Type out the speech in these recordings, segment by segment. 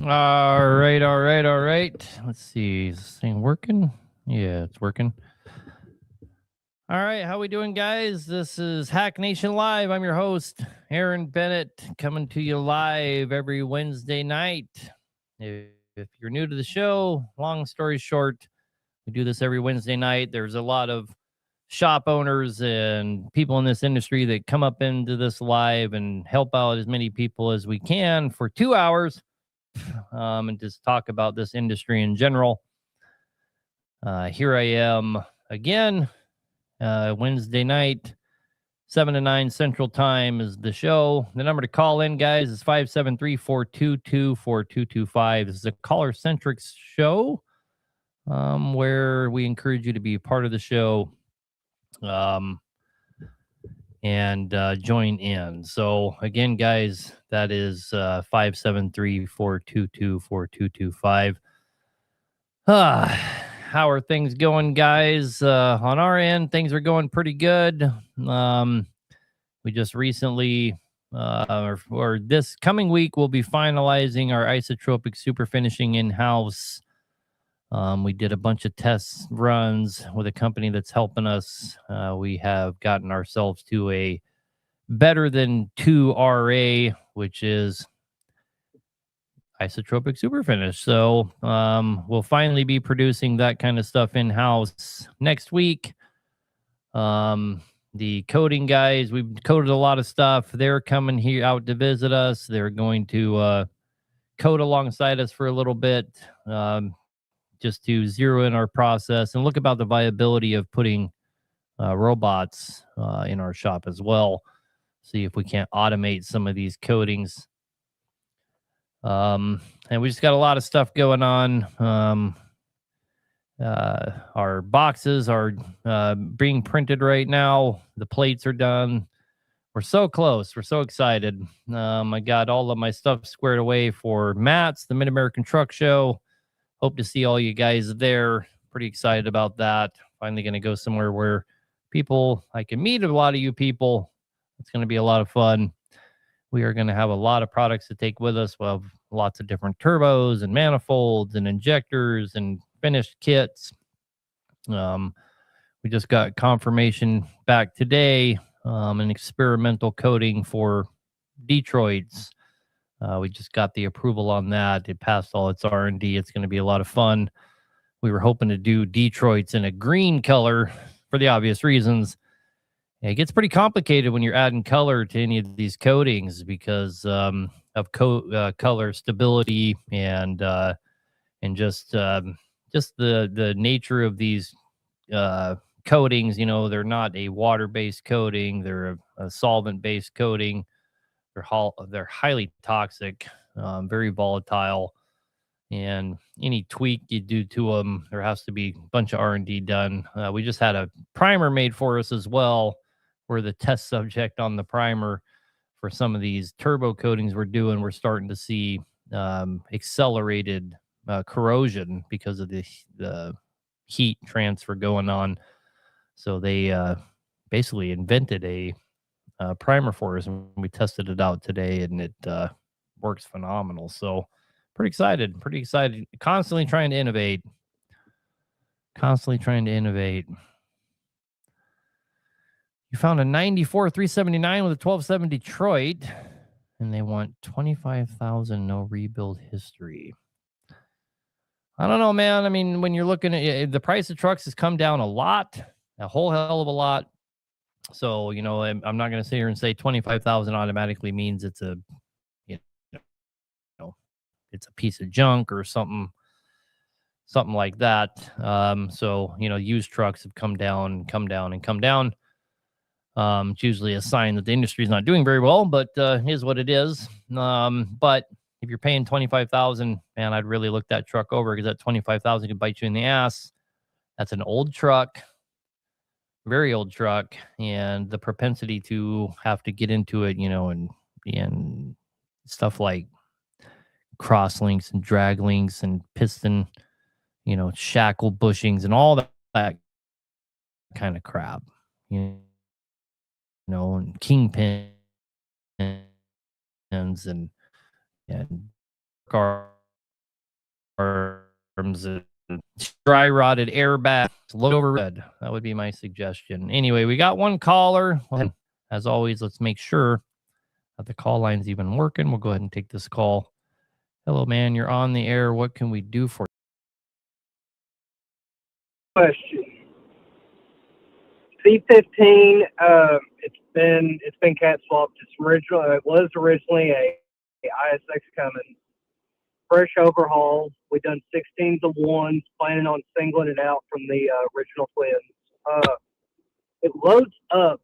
All right. Let's see. Is this thing working? Yeah, it's working. All right, how we doing, guys? This is Hack Nation Live. I'm your host, Aaron Bennett, coming to you live every Wednesday night. If you're new to the show, long story short, we do this every Wednesday night. There's a lot of shop owners and people in this industry that come up into this live and help out as many people as we can for 2 hours, and just talk about this industry in general. Here I am again, Wednesday night, 7 to 9 Central Time is the show. The number to call in, guys, is 573-422-4225. This is a caller-centric show, where we encourage you to be a part of the show, um, and join in. So, again, guys, that is 573-422-4225. How are things going, guys? On our end, things are going pretty good. We just recently, or this coming week, we'll be finalizing our isotropic super finishing in house. We did a bunch of test runs with a company that's helping us. We have gotten ourselves to a better than 2 RA, which is isotropic super finish. So we'll finally be producing that kind of stuff in house next week. The coding guys, we've coded a lot of stuff. They're coming here out to visit us. They're going to code alongside us for a little bit, just to zero in our process and look about the viability of putting robots in our shop as well. See if we can't automate some of these codings. And we just got a lot of stuff going on. Our boxes are being printed right now. The plates are done. We're so close. We're so excited. I got all of my stuff squared away for Matt's, the Mid American Truck Show. Hope to see all you guys there. Pretty excited about that. Finally going to go somewhere where I can meet a lot of you people. It's going to be a lot of fun. We are going to have a lot of products to take with us. We'll have lots of different turbos and manifolds and injectors and finished kits. We just got confirmation back today, an experimental coating for Detroit's. We just got the approval on that. It passed all its R&D. It's going to be a lot of fun. We were hoping to do Detroit's in a green color for the obvious reasons. It gets pretty complicated when you're adding color to any of these coatings because of color stability and just the nature of these coatings. You know, they're not a water-based coating; they're a solvent-based coating. They're highly toxic, very volatile, and any tweak you do to them, there has to be a bunch of R&D done. We just had a primer made for us as well. We're the test subject on the primer for some of these turbo coatings we're doing. We're starting to see accelerated corrosion because of the heat transfer going on. So they basically invented a primer for us, and we tested it out today, and it works phenomenal. So pretty excited. Constantly trying to innovate. You found a 94 379 with a 12.7 Detroit, and they want 25,000, no rebuild history. I don't know, man. I mean, when you're looking at it, the price of trucks has come down a whole hell of a lot. So, you know, I'm not going to sit here and say 25,000 automatically means it's a, you know, it's a piece of junk or something like that. So, you know, used trucks have come down. It's usually a sign that the industry is not doing very well, but is what it is. But if you're paying 25,000, man, I'd really look that truck over because that 25,000 could bite you in the ass. That's an old truck, very old truck, and the propensity to have to get into it, you know, and stuff like cross links and drag links and piston, you know, shackle bushings and all that kind of crap, you know, and kingpins and car arms and dry rotted airbags, load over red. That would be my suggestion. Anyway, we got one caller. As always, let's make sure that the call line's even working. We'll go ahead and take this call. Hello, man. You're on the air. What can we do for you? Question. C15. It's been cat swapped. It was originally a ISX Cummins. Fresh overhaul. We done 16s and 1s, planning on singling it out from the original twins. It loads up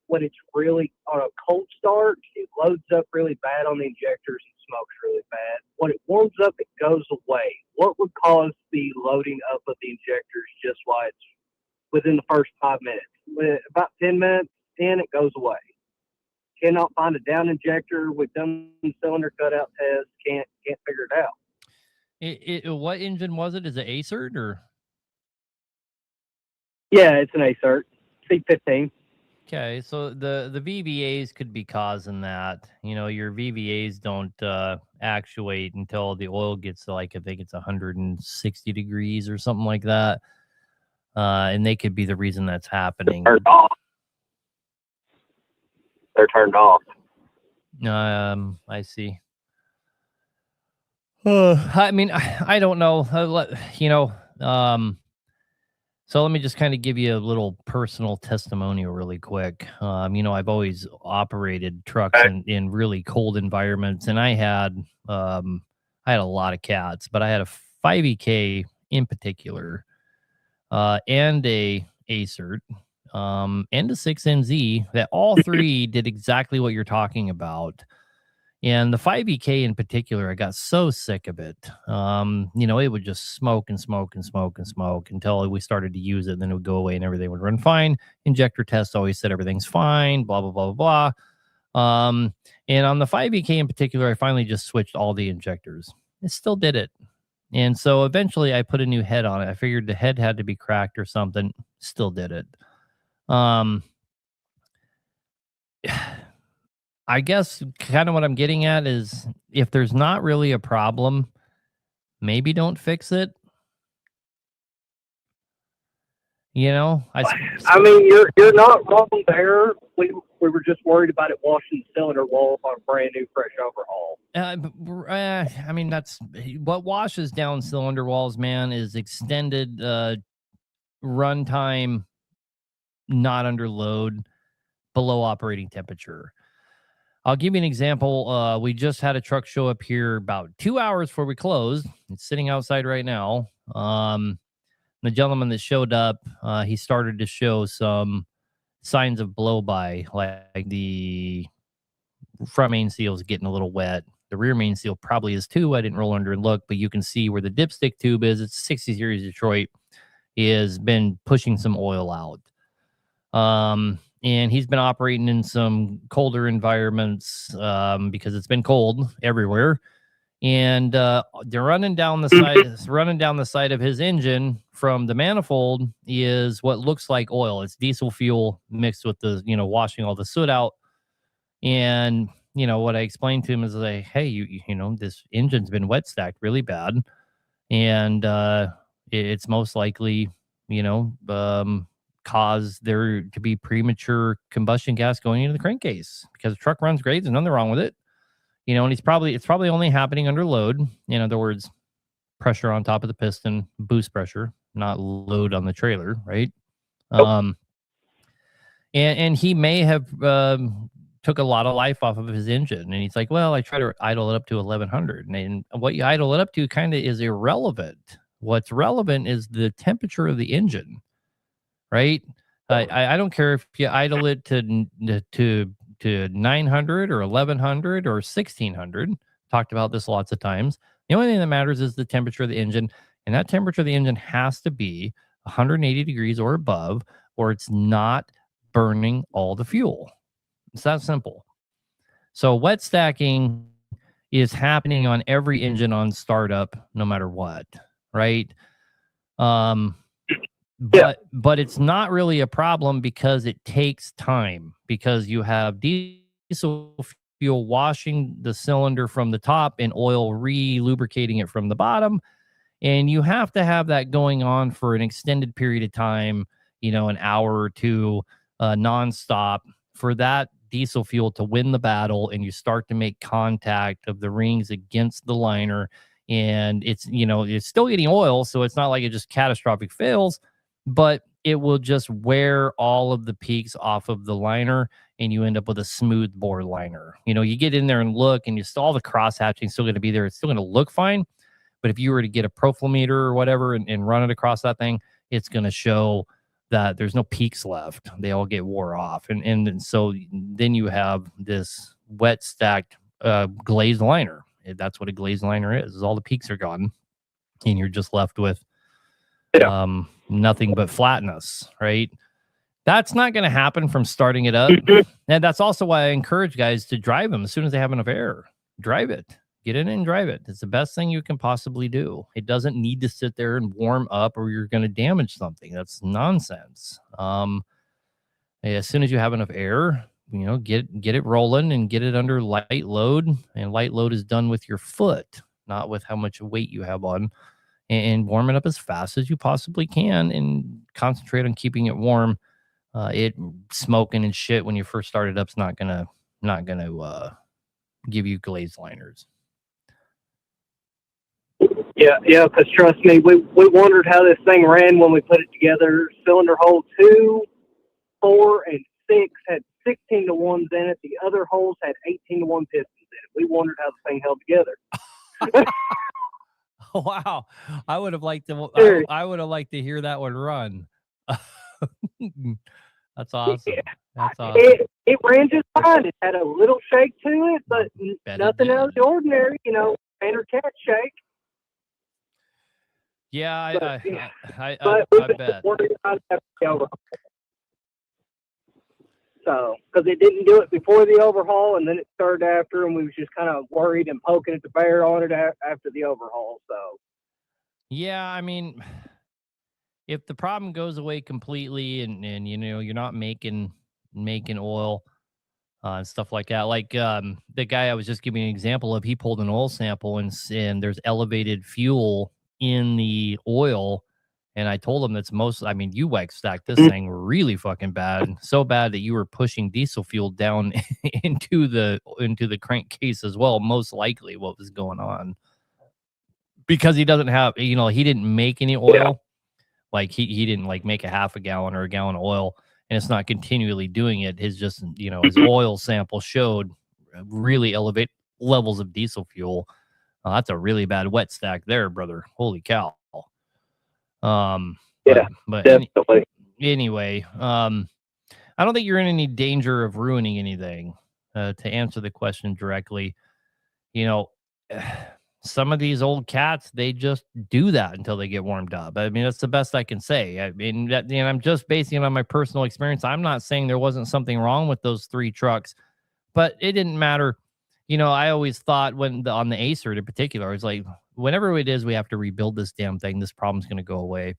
when it's really on a cold start. It loads up really bad on the injectors and smokes really bad. When it warms up, it goes away. What would cause the loading up of the injectors just while it's within the first 5 minutes? About 10 minutes in, it goes away. Cannot find a down injector. We've done cylinder cutout tests. Can't figure it out. What engine was it? Is it ACERT or? Yeah, it's an ACERT C15. Okay, so the VVAs could be causing that. You know, your VVAs don't actuate until the oil gets to, like, I think it's 160 degrees or something like that. And they could be the reason that's happening. They're turned off. I see. I mean, I don't know. So let me just kind of give you a little personal testimonial really quick. I've always operated trucks in really cold environments, and I had a lot of cats, but I had a 5EK in particular, and a ACERT, and a 6NZ that all three did exactly what you're talking about. And the 5EK in particular, I got so sick of it. It would just smoke and smoke and smoke and smoke until we started to use it. And then it would go away and everything would run fine. Injector tests always said everything's fine, blah, blah, blah, blah, blah. And on the 5EK in particular, I finally just switched all the injectors. It still did it. And so eventually I put a new head on it. I figured the head had to be cracked or something. Still did it. I guess kind of what I'm getting at is if there's not really a problem, maybe don't fix it. I mean, you're not wrong there. We were just worried about it washing the cylinder walls on a brand new fresh overhaul. I mean, that's what washes down cylinder walls, man, is extended runtime, not under load, below operating temperature. I'll give you an example. We just had a truck show up here about 2 hours before we closed. It's sitting outside right now. The gentleman that showed up, he started to show some signs of blow-by, like the front main seal is getting a little wet. The rear main seal probably is too. I didn't roll under and look, but you can see where the dipstick tube is. It's 60 series Detroit. Has been pushing some oil out. And he's been operating in some colder environments because it's been cold everywhere. And they're running down the side of his engine from the manifold is what looks like oil. It's diesel fuel mixed with the, washing all the soot out. And, what I explained to him is like, hey, this engine's been wet stacked really bad. And it's most likely, cause there to be premature combustion gas going into the crankcase because the truck runs great. There's nothing wrong with it. And it's probably only happening under load. In other words, pressure on top of the piston, boost pressure, not load on the trailer, right? And he may have took a lot of life off of his engine. And he's like, well, I try to idle it up to 1100. And what you idle it up to kind of is irrelevant. What's relevant is the temperature of the engine, right? I don't care if you idle it to 900 or 1100 or 1600. Talked about this lots of times. The only thing that matters is the temperature of the engine, and that temperature of the engine has to be 180 degrees or above, or it's not burning all the fuel. It's that simple. So wet stacking is happening on every engine on startup, no matter what, right? But it's not really a problem because it takes time, because you have diesel fuel washing the cylinder from the top and oil re-lubricating it from the bottom. And you have to have that going on for an extended period of time, an hour or two, nonstop, for that diesel fuel to win the battle, and you start to make contact of the rings against the liner. And it's still getting oil, so it's not like it just catastrophic fails, but it will just wear all of the peaks off of the liner, and you end up with a smooth bore liner. You get in there and look, and you still, all the cross hatching still going to be there. It's still going to look fine. But if you were to get a profilometer or whatever and run it across that thing, it's going to show that there's no peaks left. They all get wore off. And so then you have this wet stacked glazed liner. That's what a glazed liner is all the peaks are gone. And you're just left with nothing but flatness, right? That's not going to happen from starting it up. And that's also why I encourage guys to drive them as soon as they have enough air. Drive it. Get in and drive it. It's the best thing you can possibly do. It doesn't need to sit there and warm up or you're going to damage something. That's nonsense. As soon as you have enough air, get it rolling and get it under light load. And light load is done with your foot, not with how much weight you have on. And warm it up as fast as you possibly can and concentrate on keeping it warm. It smoking and shit when you first start it up is not gonna give you glazed liners. Yeah, because trust me, we wondered how this thing ran when we put it together. Cylinder hole 2, 4, and 6 had 16 to 1s in it. The other holes had 18 to 1 pistons in it. We wondered how the thing held together. Wow, I would have liked to. I would have liked to hear that one run. That's awesome. Yeah. That's awesome. It ran just fine. It had a little shake to it, but nothing out of the ordinary. Standard cat shake. Yeah, I bet. So, because it didn't do it before the overhaul, and then it started after, and we was just kind of worried and poking at the bear on it after the overhaul. So, yeah, I mean, if the problem goes away completely, and you're not making oil and stuff like that, like the guy I was just giving an example of, he pulled an oil sample and there's elevated fuel in the oil. And I told him that's you wet stacked this thing really fucking bad. So bad that you were pushing diesel fuel down into the crankcase as well, most likely what was going on. Because he doesn't have, he didn't make any oil. Yeah. Like he didn't like make a half a gallon or a gallon of oil, and it's not continually doing it. His just, his oil sample showed really elevated levels of diesel fuel. That's a really bad wet stack there, brother. Holy cow. But definitely. Anyway, I don't think you're in any danger of ruining anything. To answer the question directly, some of these old cats, they just do that until they get warmed up. I mean, that's the best I can say. I mean, I'm just basing it on my personal experience. I'm not saying there wasn't something wrong with those 3 trucks, but it didn't matter. I always thought on the Acer in particular, I was like, whenever it is we have to rebuild this damn thing, this problem's going to go away.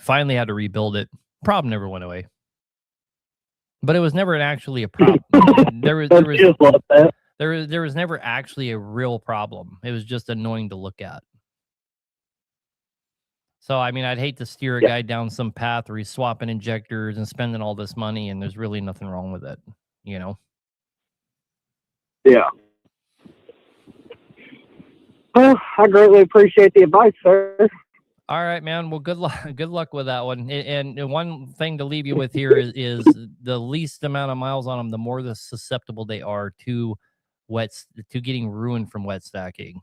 Finally had to rebuild it. Problem never went away. But it was never actually a problem. There was never actually a real problem. It was just annoying to look at. So, I mean, I'd hate to steer a guy down some path where he's swapping injectors and spending all this money, and there's really nothing wrong with it, Yeah. Well, I greatly appreciate the advice, sir. All right, man. Well, good luck. Good luck with that one. And one thing to leave you with here is the least amount of miles on them, the more susceptible they are to getting ruined from wet stacking.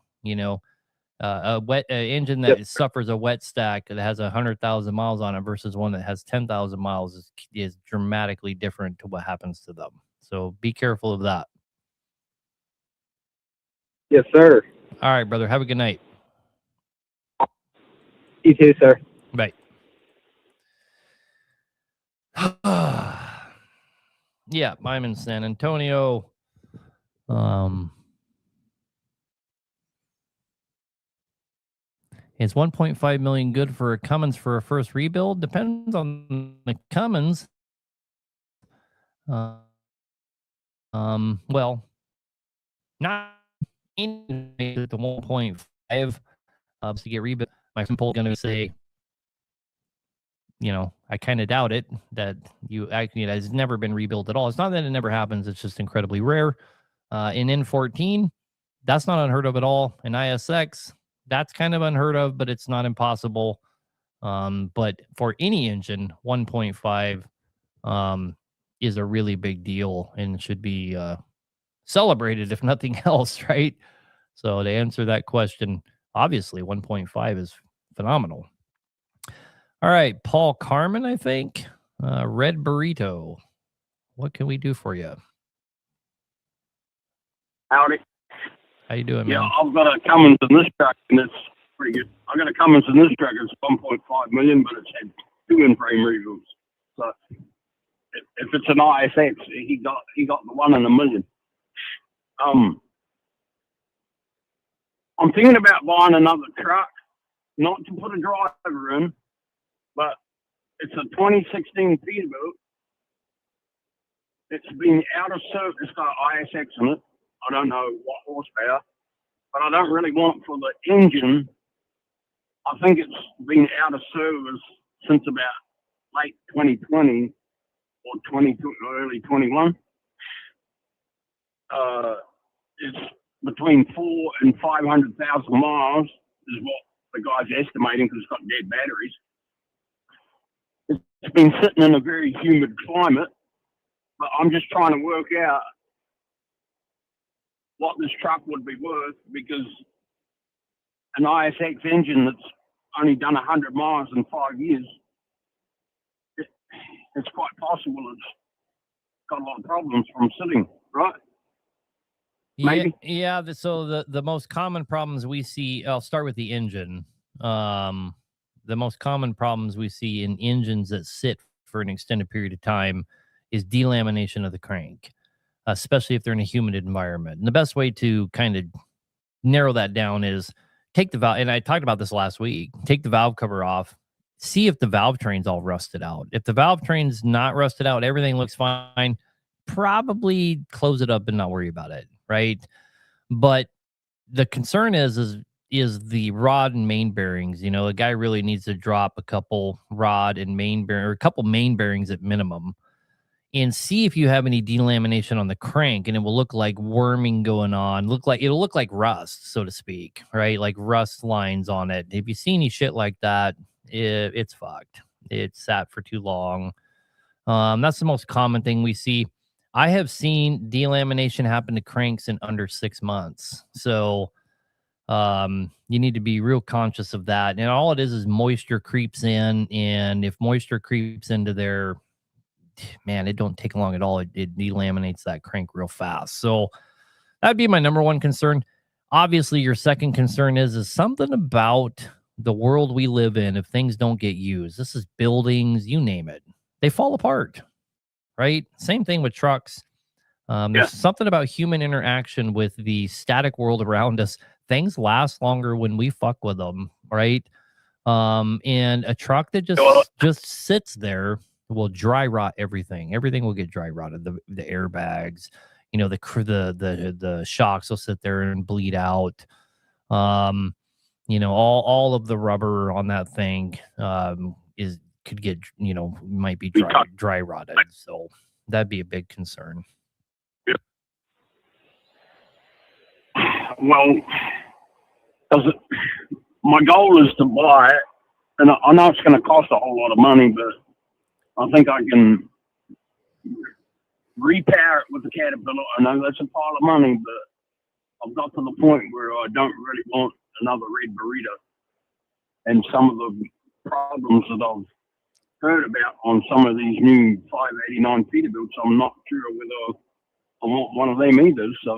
A wet engine that suffers a wet stack that has 100,000 miles on it versus one that has 10,000 miles is dramatically different to what happens to them. So be careful of that. Yes, sir. All right, brother. Have a good night. You too, sir. Bye. Yeah, I'm in San Antonio. Is 1.5 million good for a Cummins for a first rebuild? Depends on the Cummins. Well, not in the 1.5 to get rebuilt. My simple going to say, I kind of doubt it that it's never been rebuilt at all. It's not that it never happens. It's just incredibly rare. In N14, that's not unheard of at all. In ISX, that's kind of unheard of, but it's not impossible. But for any engine, 1.5 is a really big deal and should be celebrated, if nothing else, right? So to answer that question, obviously 1.5 is phenomenal. All right, Paul Carmen, I think. Red Burrito. What can we do for you? Howdy. How you doing, man? I've got a Cummins in this truck, and it's pretty good. I got a Cummins in this truck. It's 1.5 million, but it's had 2 in-frame rebuilds. So if it's an ISX, he got the 1 in a million. I'm thinking about buying another truck, not to put a driver in, but it's a 2016 Peterbilt. It's been out of service. It's got ISX in it. I don't know what horsepower, but I don't really want for the engine. I think it's been out of service since about late 2020 or early 21. It's between 400,000 and 500,000 miles is what the guy's estimating because it's got dead batteries. It's been sitting in a very humid climate, but I'm just trying to work out what this truck would be worth because an ISX engine that's only done 100 miles in 5 years, it's quite possible it's got a lot of problems from sitting, right? Maybe. Yeah. So the most common problems we see, I'll start with the engine. The most common problems we see in engines that sit for an extended period of time is delamination of the crank, especially if they're in a humid environment. And the best way to kind of narrow that down is take the valve. And I talked about this last week. Take the valve cover off. See if the valve train's all rusted out. If the valve train's not rusted out, everything looks fine. Probably close it up and not worry about it, right? But the concern is the rod and main bearings. The guy really needs to drop a couple rod and main bearing, or a couple main bearings at minimum, and see if you have any delamination on the crank, and it will look like worming going on. It'll look like rust, so to speak, right? Like rust lines on it. If you see any shit like that, it's fucked. It's sat for too long. That's the most common thing we see. I have seen delamination happen to cranks in under 6 months. So you need to be real conscious of that. And all it is moisture creeps in. And if moisture creeps into there, man, it don't take long at all. It delaminates that crank real fast. So that'd be my number one concern. Obviously, your second concern is something about the world we live in. If things don't get used, this is buildings, you name it, they fall apart, right? Same thing with trucks. There's something about human interaction with the static world around us. Things last longer when we fuck with them, right? And a truck that just sits there will dry rot everything. Everything will get dry rotted. The airbags, the shocks will sit there and bleed out. All of the rubber on that thing could get might be dry rotted. So that'd be a big concern. Well, my goal is to buy it, and I know it's going to cost a whole lot of money, but I think I can repower it with the Caterpillar. I know that's a pile of money, but I've got to the point where I don't really want another Red Burrito. And some of the problems that I've heard about on some of these new 589 Peterbilts, I'm not sure whether I want one of them either. So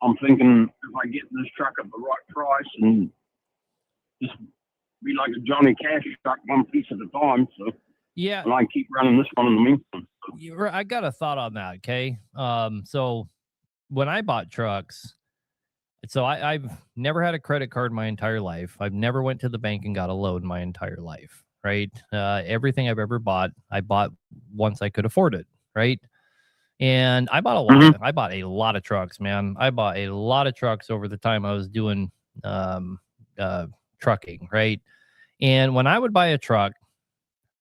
I'm thinking if I get this truck at the right price and just be like a Johnny Cash truck, one piece at a time. So yeah, and I keep running this one in the meantime. I got a thought on that. Okay. So when I bought trucks, so I've never had a credit card my entire life. I've never went to the bank and got a loan my entire life. Right. Everything I've ever bought, I bought once I could afford it. Right. And I bought a lot. I bought a lot of trucks, man. I bought a lot of trucks over the time I was doing trucking, right? And when I would buy a truck,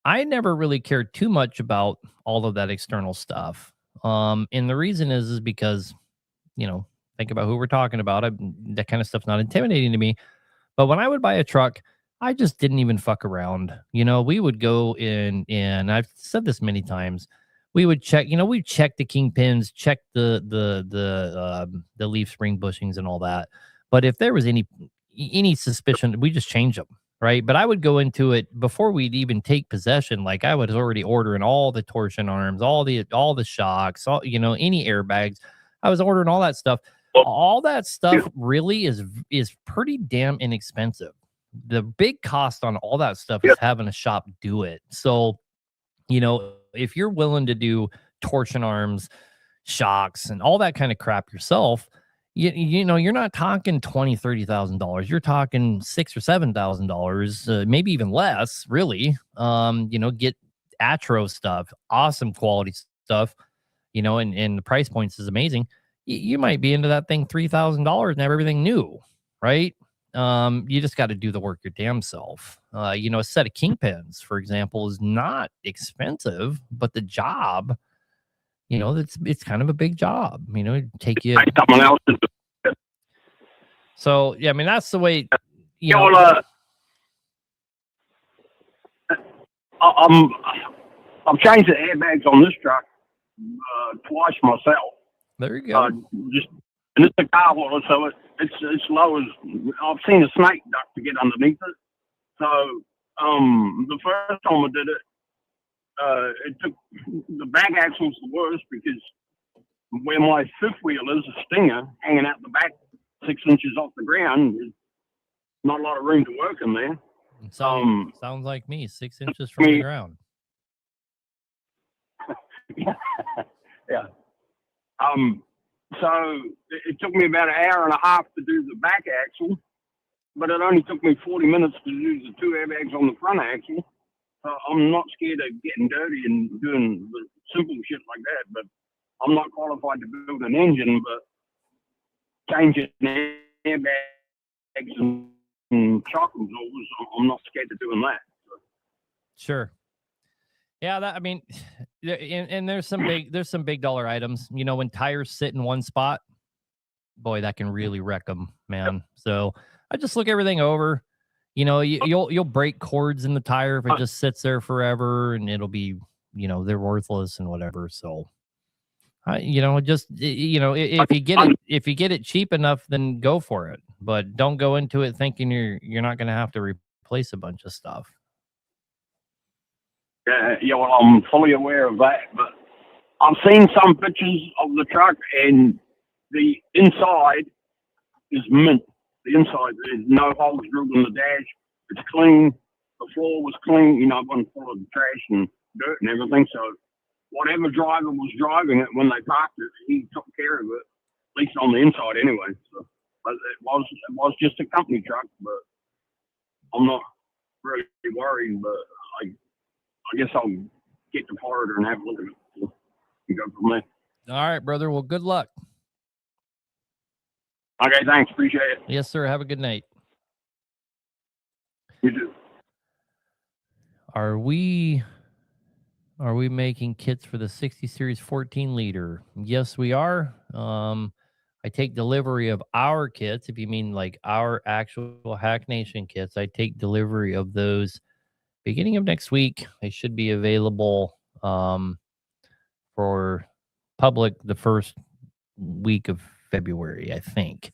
I never really cared too much about all of that external stuff. And the reason is because, think about who we're talking about. That kind of stuff's not intimidating to me. But when I would buy a truck, I just didn't even fuck around. We would go in, and I've said this many times. We would check, we check the kingpins, check the leaf spring bushings and all that. But if there was any suspicion, we just change them, right? But I would go into it before we'd even take possession. Like I was already ordering all the torsion arms, all the shocks, any airbags. I was ordering all that stuff. All that stuff really is pretty damn inexpensive. The big cost on all that stuff is having a shop do it. So, if you're willing to do torsion arms, shocks, and all that kind of crap yourself, you're not talking $20,000-$30,000. You're talking $6,000 or $7,000, maybe even less, really. Get Atro stuff, awesome quality stuff, and the price points is amazing. You might be into that thing $3,000 and have everything new, right? You just got to do the work your damn self. A set of kingpins, for example, is not expensive, but the job, it's kind of a big job. Take you. Someone else. So yeah, I mean that's the way. I've changed the airbags on this truck twice myself. There you go. And it's a car water, so it's low as I've seen a snake duck to get underneath it. So the first time I did it, it took the back axle's the worst because where my fifth wheel is a Stinger hanging out the back 6 inches off the ground, there's not a lot of room to work in there. Sounds like me, 6 inches from the ground. Yeah. So it took me about an hour and a half to do the back axle, but it only took me 40 minutes to do the two airbags on the front axle. So I'm not scared of getting dirty and doing the simple shit like that, but I'm not qualified to build an engine, but changing airbags and shock absorbers, I'm not scared of doing that. So. Sure. Yeah, I mean, and there's some big dollar items. When tires sit in one spot, boy, that can really wreck them, man. So I just look everything over. You'll break cords in the tire if it just sits there forever, and it'll be, they're worthless and whatever. So, if you get it cheap enough, then go for it. But don't go into it thinking you're not going to have to replace a bunch of stuff. Yeah, well, I'm fully aware of that, but I've seen some pictures of the truck, and the inside is mint. The inside, there's no holes drilled in the dash. It's clean. The floor was clean. It wasn't full of trash and dirt and everything. So whatever driver was driving it when they parked it, he took care of it, at least on the inside anyway. So, but it was just a company truck, but I'm not really worried. But I guess I'll get to Florida and have a look at it and go from there. All right, brother. Well, good luck. Okay, thanks. Appreciate it. Yes, sir. Have a good night. You too. Are we making kits for the 60 Series 14 liter? Yes, we are. I take delivery of our kits. If you mean like our actual hacknation kits, I take delivery of those beginning of next week. They should be available for public the first week of February, I think.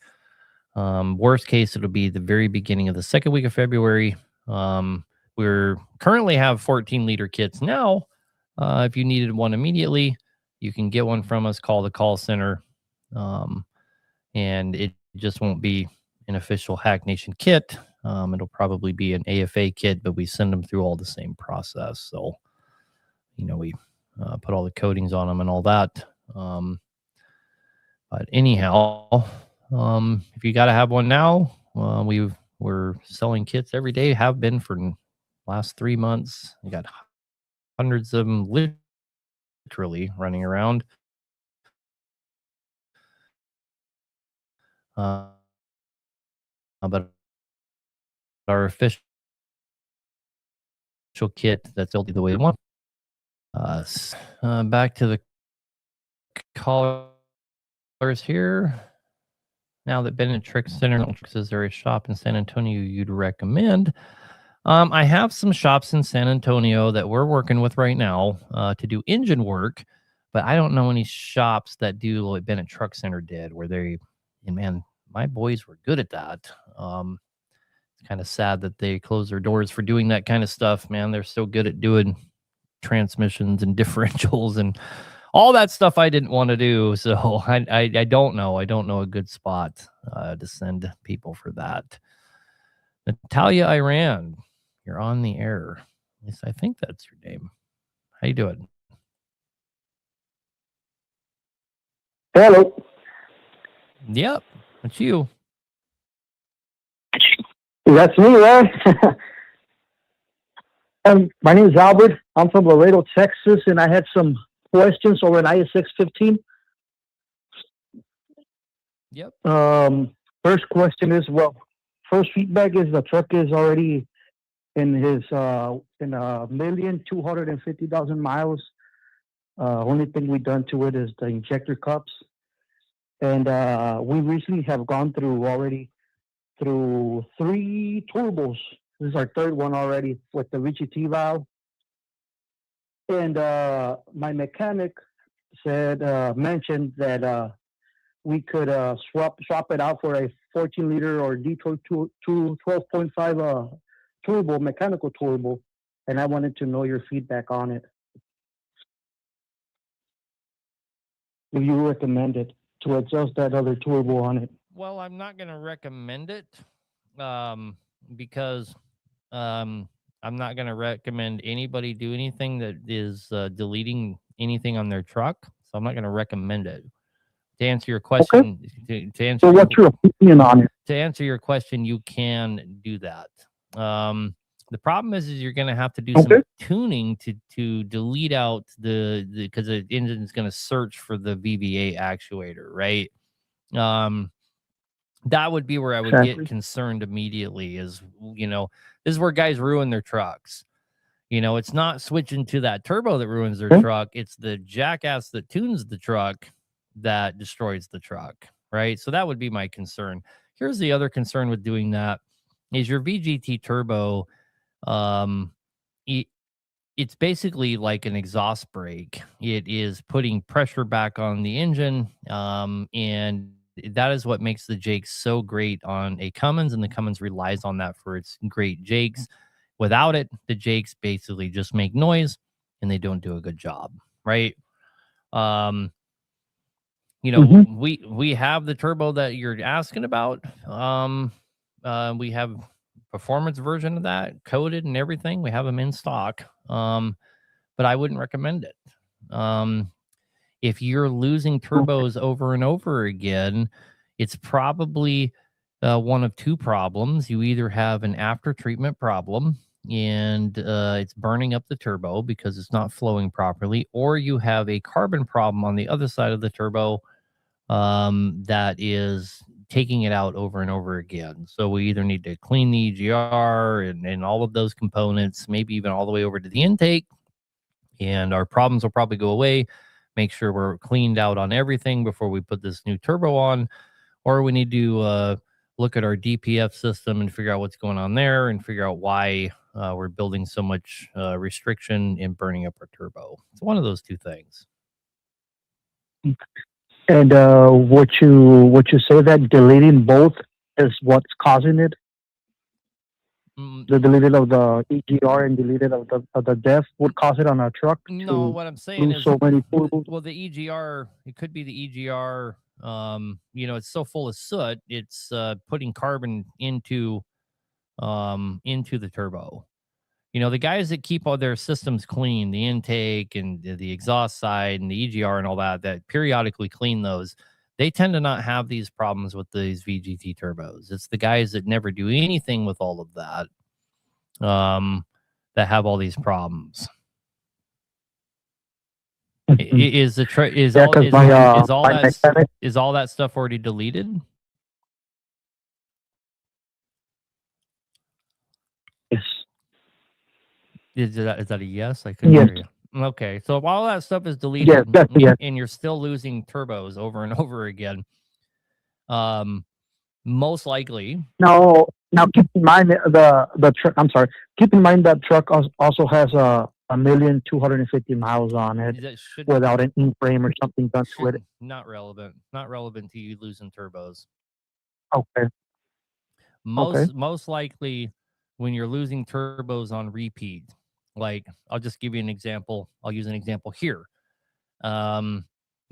Worst case, it'll be the very beginning of the second week of February. We're currently have 14 liter kits now. If you needed one immediately, you can get one from us. Call the call center, and it just won't be an official hacknation kit. It'll probably be an AFA kit, but we send them through all the same process. So, we put all the coatings on them and all that. But anyhow, if you got to have one now, we're selling kits every day. Have been for the last 3 months. We got hundreds of them literally running around. But our official kit that's built the way we want. Back to the callers here. Now that Bennett Trick Center is there a shop in San Antonio you'd recommend? I have some shops in San Antonio that we're working with right now to do engine work, but I don't know any shops that do what Bennett Truck Center did, where and man, my boys were good at that. It's kind of sad that they closed their doors for doing that kind of stuff, man. They're so good at doing transmissions and differentials and all that stuff I didn't want to do. So I don't know. I don't know a good spot to send people for that. Natalia Iran, you're on the air. At least I think that's your name. How you doing? Hello. Yep, it's you. That's me, right? My name is Albert. I'm from Laredo, Texas, and I had some questions over an ISX 15. Yep. First question is, first feedback is the truck is already in 1,250,000 miles. Only thing we've done to it is the injector cups. And we recently have gone through 3 turbos. This is our 3rd one already with the VGT valve. And my mechanic mentioned that we could swap it out for a 14-liter or Detroit 12.5 turbo, mechanical turbo. And I wanted to know your feedback on it. If you recommend it to adjust that other turbo on it. Well, I'm not going to recommend it because I'm not going to recommend anybody do anything that is deleting anything on their truck. So I'm not going to recommend it. To answer your question, okay. So what's your opinion on it? To answer your question, you can do that. The problem is you're going to have to do some tuning to delete out because the engine is going to search for the VVA actuator, right? That would be where I would get concerned immediately. This is where guys ruin their trucks. It's not switching to that turbo that ruins their truck. It's the jackass that tunes the truck that destroys the truck, right? So that would be my concern. Here's the other concern with doing that is your VGT turbo. It's basically like an exhaust brake. It is putting pressure back on the engine, and that is what makes the Jakes so great on a Cummins, and the Cummins relies on that for its great Jakes. Without it, the Jakes basically just make noise, and they don't do a good job, right? We have the turbo that you're asking about. We have performance version of that coded and everything. We have them in stock. But I wouldn't recommend it. If you're losing turbos over and over again, it's probably one of 2 problems. You either have an after treatment problem and it's burning up the turbo because it's not flowing properly, or you have a carbon problem on the other side of the turbo that is taking it out over and over again. So we either need to clean the EGR and all of those components, maybe even all the way over to the intake, and our problems will probably go away. Make sure we're cleaned out on everything before we put this new turbo on, or we need to look at our DPF system and figure out what's going on there and figure out why we're building so much restriction and burning up our turbo. It's one of those 2 things. And would you say that deleting both is what's causing it? The deleted of the EGR and deleted of the DEF would cause it on a truck? No, what I'm saying is so many turbos? Well, the EGR, it could be the EGR. It's so full of soot, it's putting carbon into the turbo. The guys that keep all their systems clean, the intake and the exhaust side and the EGR and all that periodically clean those, they tend to not have these problems with these VGT turbos. It's the guys that never do anything with all of that that have all these problems. Is all that stuff already deleted? Is that a yes? I couldn't Yes. hear you. Okay, so while that stuff is Yes, deleted that's a yes. and you're still losing turbos over and over again, um, most likely Now keep in mind the truck. I'm sorry. Keep in mind that truck also has a 1,250,000 miles on it that shouldn't without an in-frame or something done to it. not relevant. Not relevant to you losing turbos. Okay. Okay. Most likely when you're losing turbos on repeat, like I'll just give you an example. I'll use an example here. Um,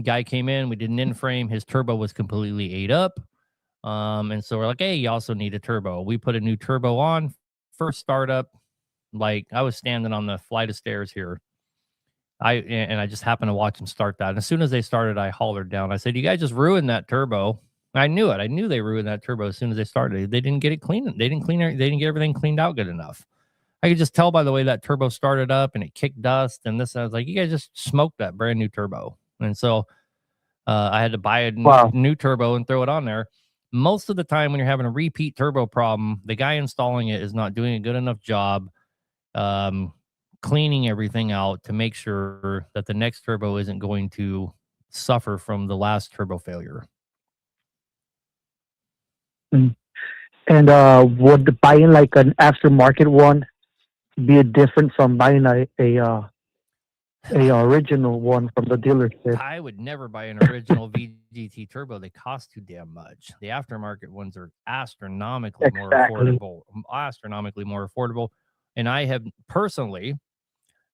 Guy came in, we did an in frame, his turbo was completely ate up. And so we're like, hey, you also need a turbo. We put a new turbo on, first startup. Like I was standing on the flight of stairs here. I just happened to watch them start that. And as soon as they started, I hollered down. I said, "You guys just ruined that turbo." I knew it. I knew they ruined that turbo as soon as they started. They didn't get it clean. They didn't clean it. They didn't get everything cleaned out good enough. I could just tell by the way that turbo started up and it kicked dust and this. I was like, "You guys just smoked that brand new turbo." And so I had to buy a Wow. new turbo and throw it on there. Most of the time, when you're having a repeat turbo problem, the guy installing it is not doing a good enough job um, cleaning everything out to make sure that the next turbo isn't going to suffer from the last turbo failure. Mm. And would buying like an aftermarket one be different from buying a original one from the dealership? I would never buy an original VGT turbo. They cost too damn much. The aftermarket ones are astronomically more Exactly. affordable. Astronomically more affordable. And I have personally,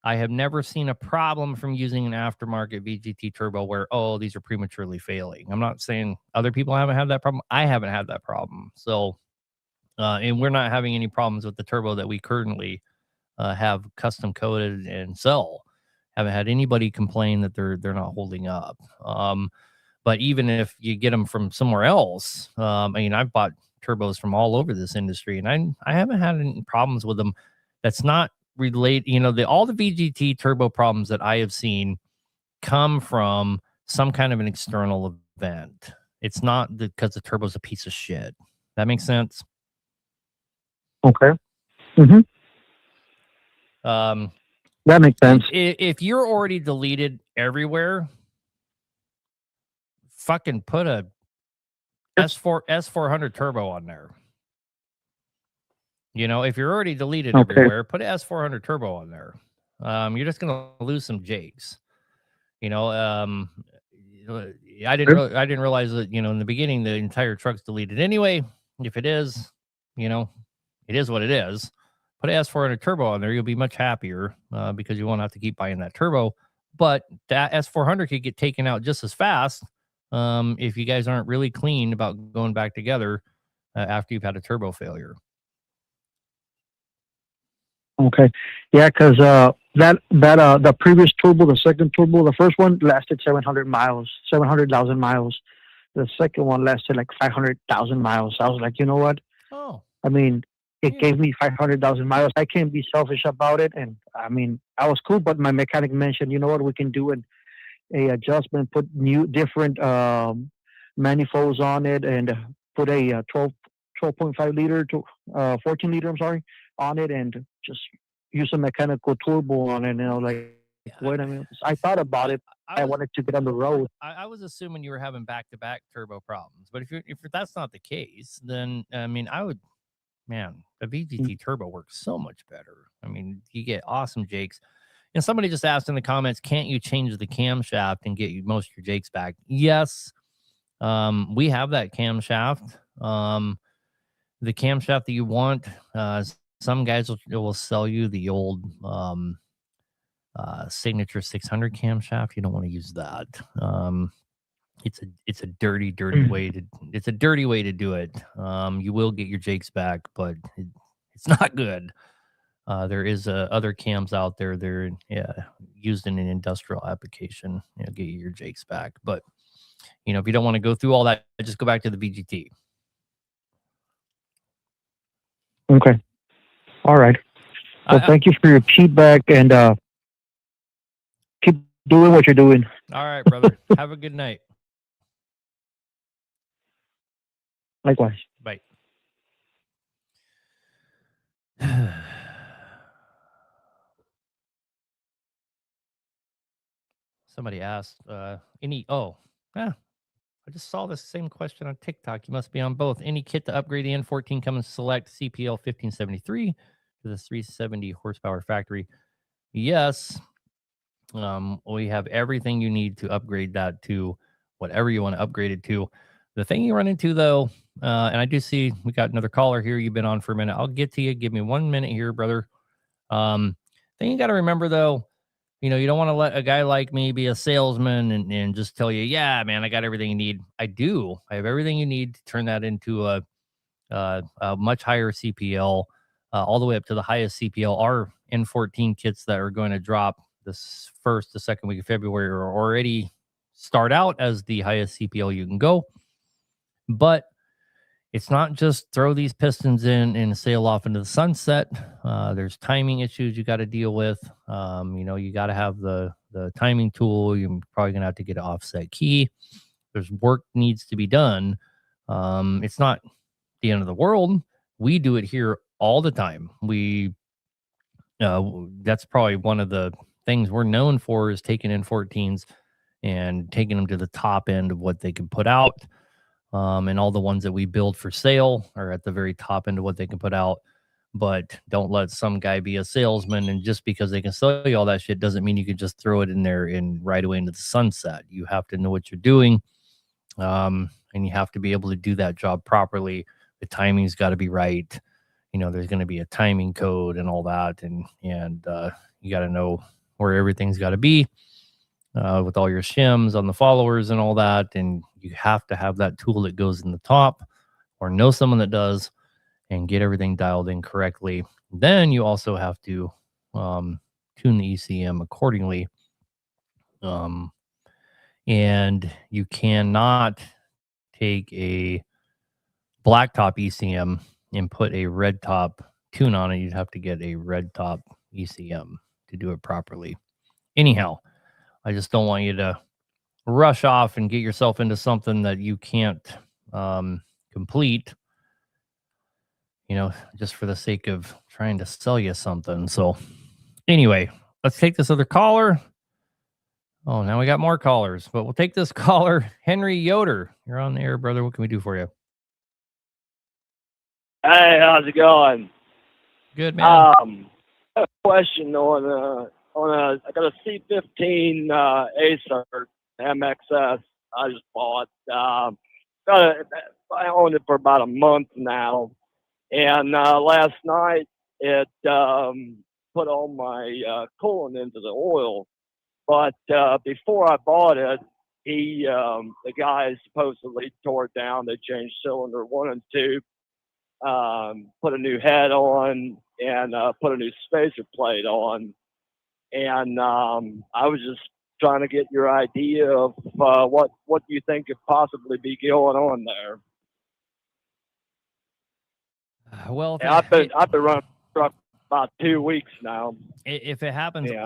I have never seen a problem from using an aftermarket VGT turbo where, oh, these are prematurely failing. I'm not saying other people haven't had that problem. I haven't had that problem. So, and we're not having any problems with the turbo that we currently have custom coated and sell. Haven't had anybody complain that they're not holding up. But even if you get them from somewhere else, I mean, I've bought turbos from all over this industry, and I haven't had any problems with them. That's not relate. You know, all the VGT turbo problems that I have seen come from some kind of an external event. It's not because the turbo's a piece of shit. That makes sense. Okay. Hmm. Um, That makes sense. if you're already deleted everywhere, fucking put a S400 turbo on there. You know, if you're already deleted Okay. everywhere, put an S400 turbo on there. You're just gonna lose some jakes. You know, I didn't realize that, you know, in the beginning the entire truck's deleted anyway. If it is, you know, it is what it is. Put an S400 turbo on there, you'll be much happier because you won't have to keep buying that turbo. But that S400 could get taken out just as fast if you guys aren't really clean about going back together after you've had a turbo failure. Okay. Yeah, because the previous turbo, the second turbo, the first one lasted 700 miles, 700,000 miles. The second one lasted like 500,000 miles. I was like, you know what? Oh, I mean, it yeah. gave me 500,000 miles. I can't be selfish about it. And I mean, I was cool, but my mechanic mentioned, you know what, we can do a adjustment, put new different manifolds on it, and put a 12.5 liter to 14 liter, I'm sorry, on it, and just use a mechanical turbo on it. And I was like, wait a minute. I thought about it. I wanted to get on the road. I was assuming you were having back-to-back turbo problems, but if that's not the case, then I mean, man, the VGT turbo works so much better. I mean, you get awesome jakes. And somebody just asked in the comments, can't you change the camshaft and get you most of your jakes back? Yes, we have that camshaft. The camshaft that you want, some guys will sell you the old Signature 600 camshaft. You don't want to use that. It's a dirty way to do it. You will get your jakes back, but it's not good. There is other cams out there. They're used in an industrial application. You know, get your jakes back. But you know, if you don't want to go through all that, just go back to the VGT. Okay. All right. Well, thank you for your feedback, and keep doing what you're doing. All right, brother. Have a good night. Likewise. Bye. Somebody asked, I just saw the same question on TikTok. You must be on both. Any kit to upgrade the N14 Cummins Select CPL 1573 to the 370 horsepower factory? Yes. We have everything you need to upgrade that to whatever you want to upgrade it to. The thing you run into, though, and I do see we got another caller here. You've been on for a minute. I'll get to you. Give me 1 minute here, brother. Thing you got to remember, though, you don't want to let a guy like me be a salesman and just tell you, yeah, man, I got everything you need. I do. I have everything you need to turn that into a much higher CPL, all the way up to the highest CPL. Our N14 kits that are going to drop this the second week of February are already start out as the highest CPL you can go. But it's not just throw these pistons in and sail off into the sunset. There's timing issues you got to deal with. You got to have the timing tool. You're probably going to have to get an offset key. There's work needs to be done. It's not the end of the world. We do it here all the time. That's probably one of the things we're known for is taking N14s and taking them to the top end of what they can put out. And all the ones that we build for sale are at the very top end of what they can put out. But don't let some guy be a salesman, and just because they can sell you all that shit doesn't mean you can just throw it in there and right away into the sunset. You have to know what you're doing, and you have to be able to do that job properly. The timing's got to be right. There's going to be a timing code and all that, and you got to know where everything's got to be. With all your shims on the followers and all that, and you have to have that tool that goes in the top or know someone that does and get everything dialed in correctly. Then you also have to tune the ECM accordingly. And you cannot take a black top ECM and put a red top tune on it. You'd have to get a red top ECM to do it properly. Anyhow, I just don't want you to rush off and get yourself into something that you can't complete, just for the sake of trying to sell you something. So anyway, let's take this other caller. Oh, now we got more callers, but we'll take this caller. Henry Yoder, you're on the air, brother. What can we do for you? Hey, how's it going? Good, man. I have a question on I got a C15 Acer MXS I just bought. I owned it for about a month now, and last night it put all my coolant into the oil. But before I bought it, the guy supposedly tore it down. They changed cylinder 1 and 2, put a new head on, and put a new spacer plate on. And I was just trying to get your idea of what you think could possibly be going on there. Well, I've been running the truck about 2 weeks now. If it happens and,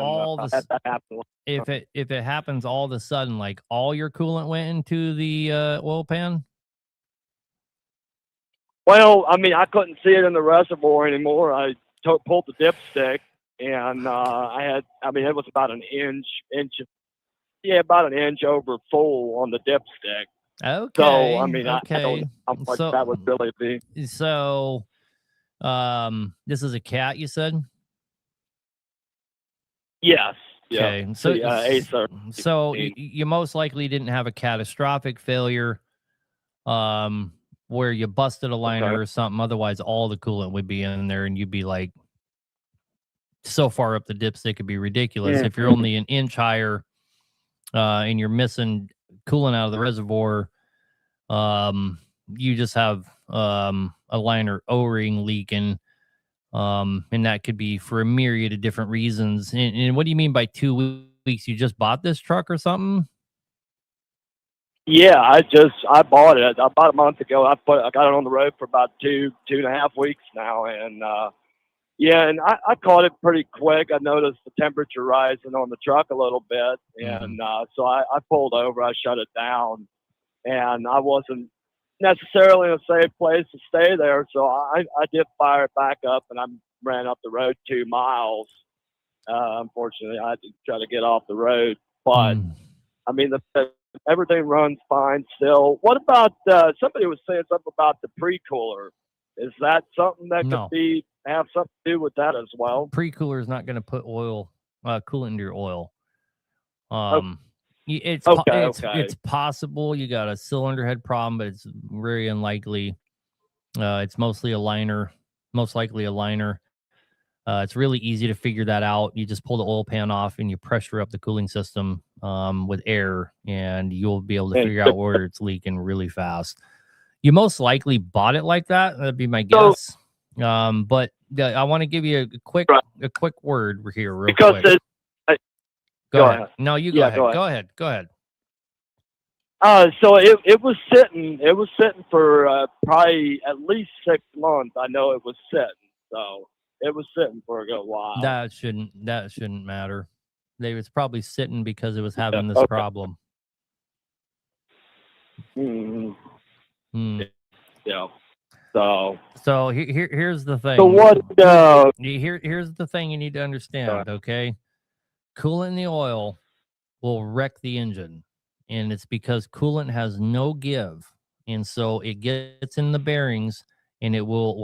if it happens all of a sudden, like all your coolant went into the oil pan. Well, I mean, I couldn't see it in the reservoir anymore. I pulled the dipstick, and it was about an inch, about an inch over full on the dipstick. Okay. So, I mean, okay. I don't know how much that would really be. So, this is a cat, you said? Yes. Okay. Yeah. So, Acer. So you most likely didn't have a catastrophic failure, where you busted a liner or something. Otherwise, all the coolant would be in there, and you'd be like so far up the dipstick, it'd be ridiculous. Yeah. If you're only an inch higher, and you're missing coolant out of the reservoir, you just have a liner O-ring leaking. And that could be for a myriad of different reasons. And what do you mean by 2 weeks? You just bought this truck or something? Yeah, I bought it about a month ago. I got it on the road for about 2.5 weeks now, and and I caught it pretty quick. I noticed the temperature rising on the truck a little bit, and so I pulled over. I shut it down, and I wasn't necessarily in a safe place to stay there, so I did fire it back up, and I ran up the road 2 miles. Unfortunately, I had to try to get off the road. But Mm. I mean, everything runs fine still. What about somebody was saying something about the pre-cooler? Is that something that No. could have something to do with that as well? Pre-cooler is not going to put coolant into your oil. Okay, It's okay. possible you got a cylinder head problem, but it's very unlikely. It's mostly a liner, most likely a liner. It's really easy to figure that out. You just pull the oil pan off and you pressure up the cooling system with air, and you'll be able to figure out where it's leaking really fast. You most likely bought it like that. That'd be my So, guess. But I want to give you right, a quick word here, real because quick. I, Go go ahead. ahead. No, you go Yeah, ahead. go ahead. Go ahead. So it was sitting. It was sitting for probably at least 6 months. I know it was sitting. So it was sitting for a good while. That shouldn't matter. They was probably sitting because it was having this Okay. problem. Mhm. Hmm. Yeah. So here's the thing. So what? Here's the thing you need to understand. Okay, coolant in the oil will wreck the engine, and it's because coolant has no give, and so it gets in the bearings, and it will,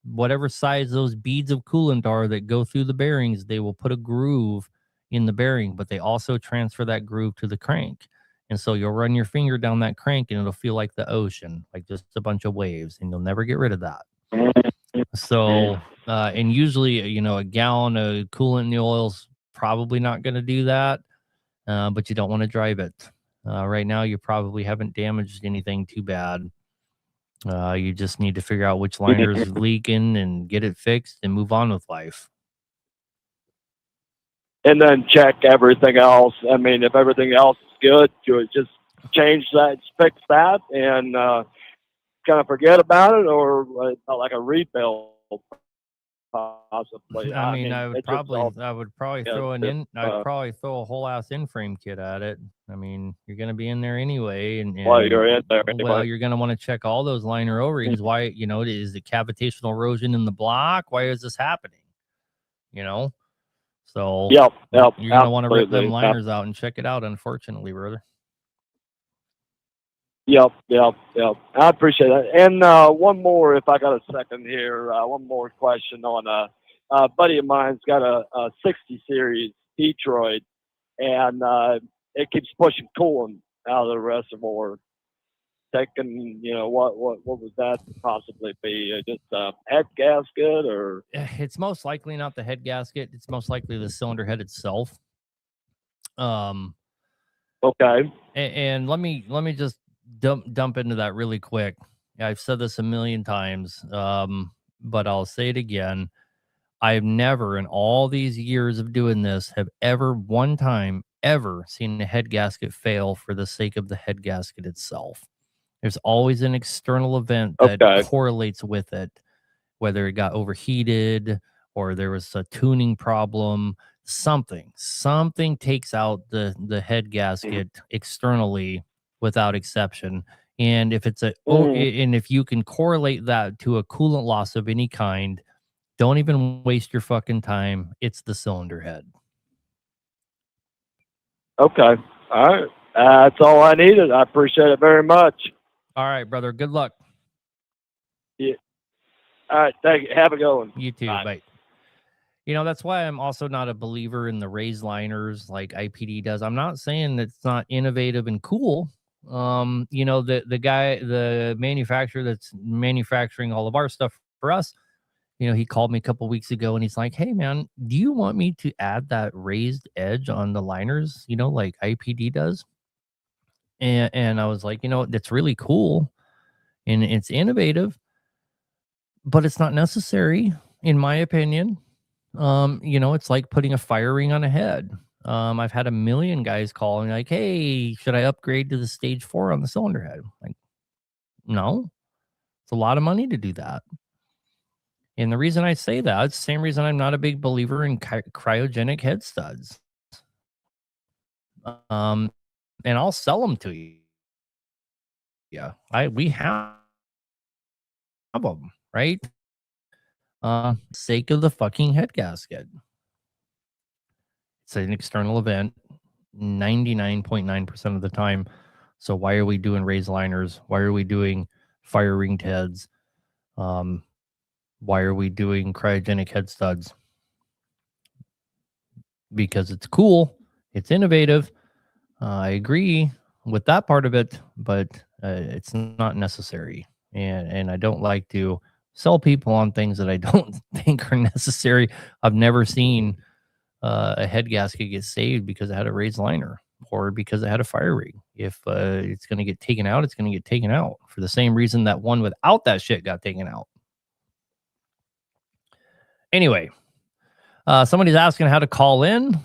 whatever size those beads of coolant are that go through the bearings, they will put a groove in the bearing, but they also transfer that groove to the crank. And so you'll run your finger down that crank and it'll feel like the ocean, like just a bunch of waves, and you'll never get rid of that. So, and usually, a gallon of coolant in the oil's probably not going to do that, but you don't want to drive it. Right now, you probably haven't damaged anything too bad. You just need to figure out which liner is leaking and get it fixed and move on with life. And then check everything else. I mean, if everything else is good, you just change that, fix that, and kind of forget about it, or like a rebuild, possibly. I mean, I would it's just all, probably throw I'd probably throw a whole ass in-frame kit at it. I mean, you're going to be in there anyway, while you're in there. well, Anyway. you're going to want to check all those liner O-rings. Why, is the cavitational erosion in the block? Why is this happening? So Yep. you're going to want to rip Absolutely. them liners out and check it out, unfortunately, brother. Yep. I appreciate that. And one more, if I got a second here, one more question on a buddy of mine's got a 60 series Detroit, and it keeps pushing coolant out of the reservoir. Taking, what would that possibly be? Just a head gasket, or? It's most likely not the head gasket. It's most likely the cylinder head itself. Okay. And let me just dump into that really quick. I've said this a million times, but I'll say it again. I've never, in all these years of doing this, have ever one time ever seen a head gasket fail for the sake of the head gasket itself. There's always an external event that correlates with it, whether it got overheated or there was a tuning problem. Something takes out the head gasket externally without exception. And if it's and if you can correlate that to a coolant loss of any kind, don't even waste your fucking time. It's the cylinder head. Okay. All right. That's all I needed. I appreciate it very much. All right, brother. Good luck. Yeah. All right. Thank you. Have a good one. You too. Bye. That's why I'm also not a believer in the raised liners like IPD does. I'm not saying it's not innovative and cool. The manufacturer that's manufacturing all of our stuff for us, he called me a couple weeks ago and he's like, "Hey man, do you want me to add that raised edge on the liners, like IPD does?" And I was like, that's really cool and it's innovative, but it's not necessary, in my opinion. It's like putting a fire ring on a head. I've had a million guys call and like, "Hey, should I upgrade to the stage 4 on the cylinder head?" Like, no, it's a lot of money to do that. And the reason I say that, it's the same reason I'm not a big believer in cryogenic head studs. And I'll sell them to you. Yeah, we have them, right? Sake of the fucking head gasket. It's an external event. 99.9% of the time. So why are we doing raised liners? Why are we doing fire ringed heads? Why are we doing cryogenic head studs? Because it's cool. It's innovative. I agree with that part of it, but it's not necessary. And I don't like to sell people on things that I don't think are necessary. I've never seen a head gasket get saved because it had a raised liner or because it had a fire ring. If it's going to get taken out, it's going to get taken out for the same reason that one without that shit got taken out. Anyway, somebody's asking how to call in.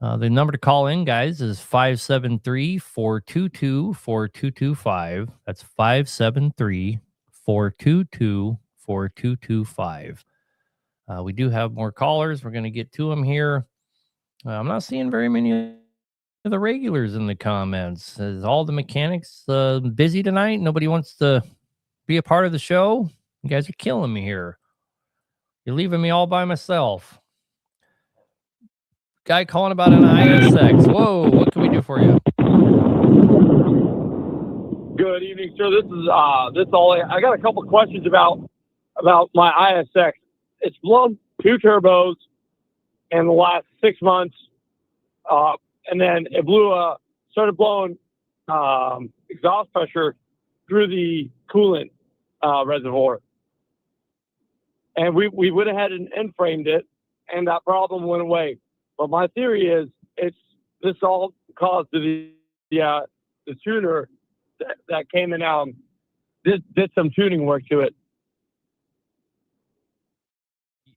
The number to call in, guys, is 573-422-4225. That's 573-422-4225. We do have more callers. We're going to get to them here. I'm not seeing very many of the regulars in the comments. Is all the mechanics busy tonight? Nobody wants to be a part of the show? You guys are killing me here. You're leaving me all by myself. Guy calling about an ISX. Whoa, what can we do for you? Good evening, sir. This is all. I got a couple questions about my ISX. It's blown 2 turbos in the last 6 months, and then it started blowing exhaust pressure through the coolant reservoir, and we went ahead and end-framed it, and that problem went away. But my theory is this all caused the tuner that came in out did some tuning work to it.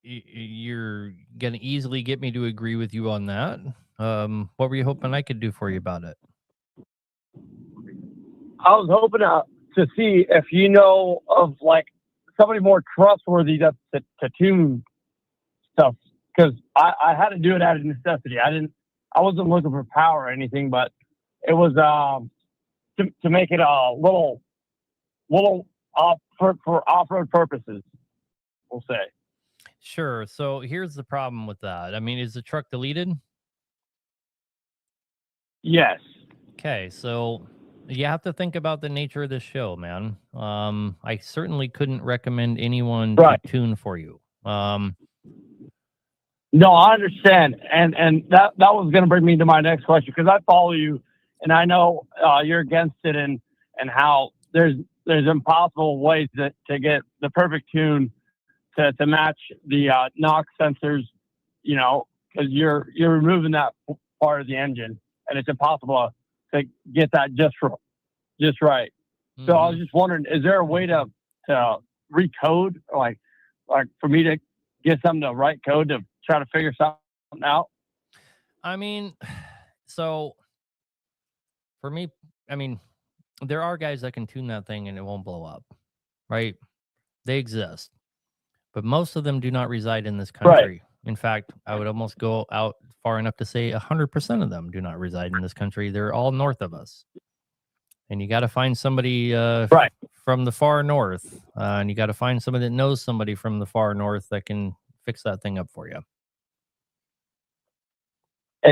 You're going to easily get me to agree with you on that. What were you hoping I could do for you about it? I was hoping to see if you know of like somebody more trustworthy to tune stuff, because I had to do it out of necessity. I wasn't looking for power or anything, but it was to make it a little off for off-road purposes, we'll say. Sure. So here's the problem with that. I mean, is the truck deleted? Yes. Okay, so you have to think about the nature of this show, man. I certainly couldn't recommend anyone Right. to tune for you. No, I understand, and that was going to bring me to my next question, because I follow you, and I know you're against it, and how there's impossible ways to get the perfect tune to match the NOx sensors, you know, because you're removing that part of the engine, and it's impossible to get that just right. Mm-hmm. So I was just wondering, is there a way to recode, like for me to get something to write code to try to figure something out? I mean, so for me, I mean, there are guys that can tune that thing and it won't blow up, right? They exist, but most of them do not reside in this country. Right. In fact, I would almost go out far enough to say 100% of them do not reside in this country. They're all north of us. And you got to find somebody Right. from the far north. And you got to find somebody that knows somebody from the far north that can fix that thing up for you.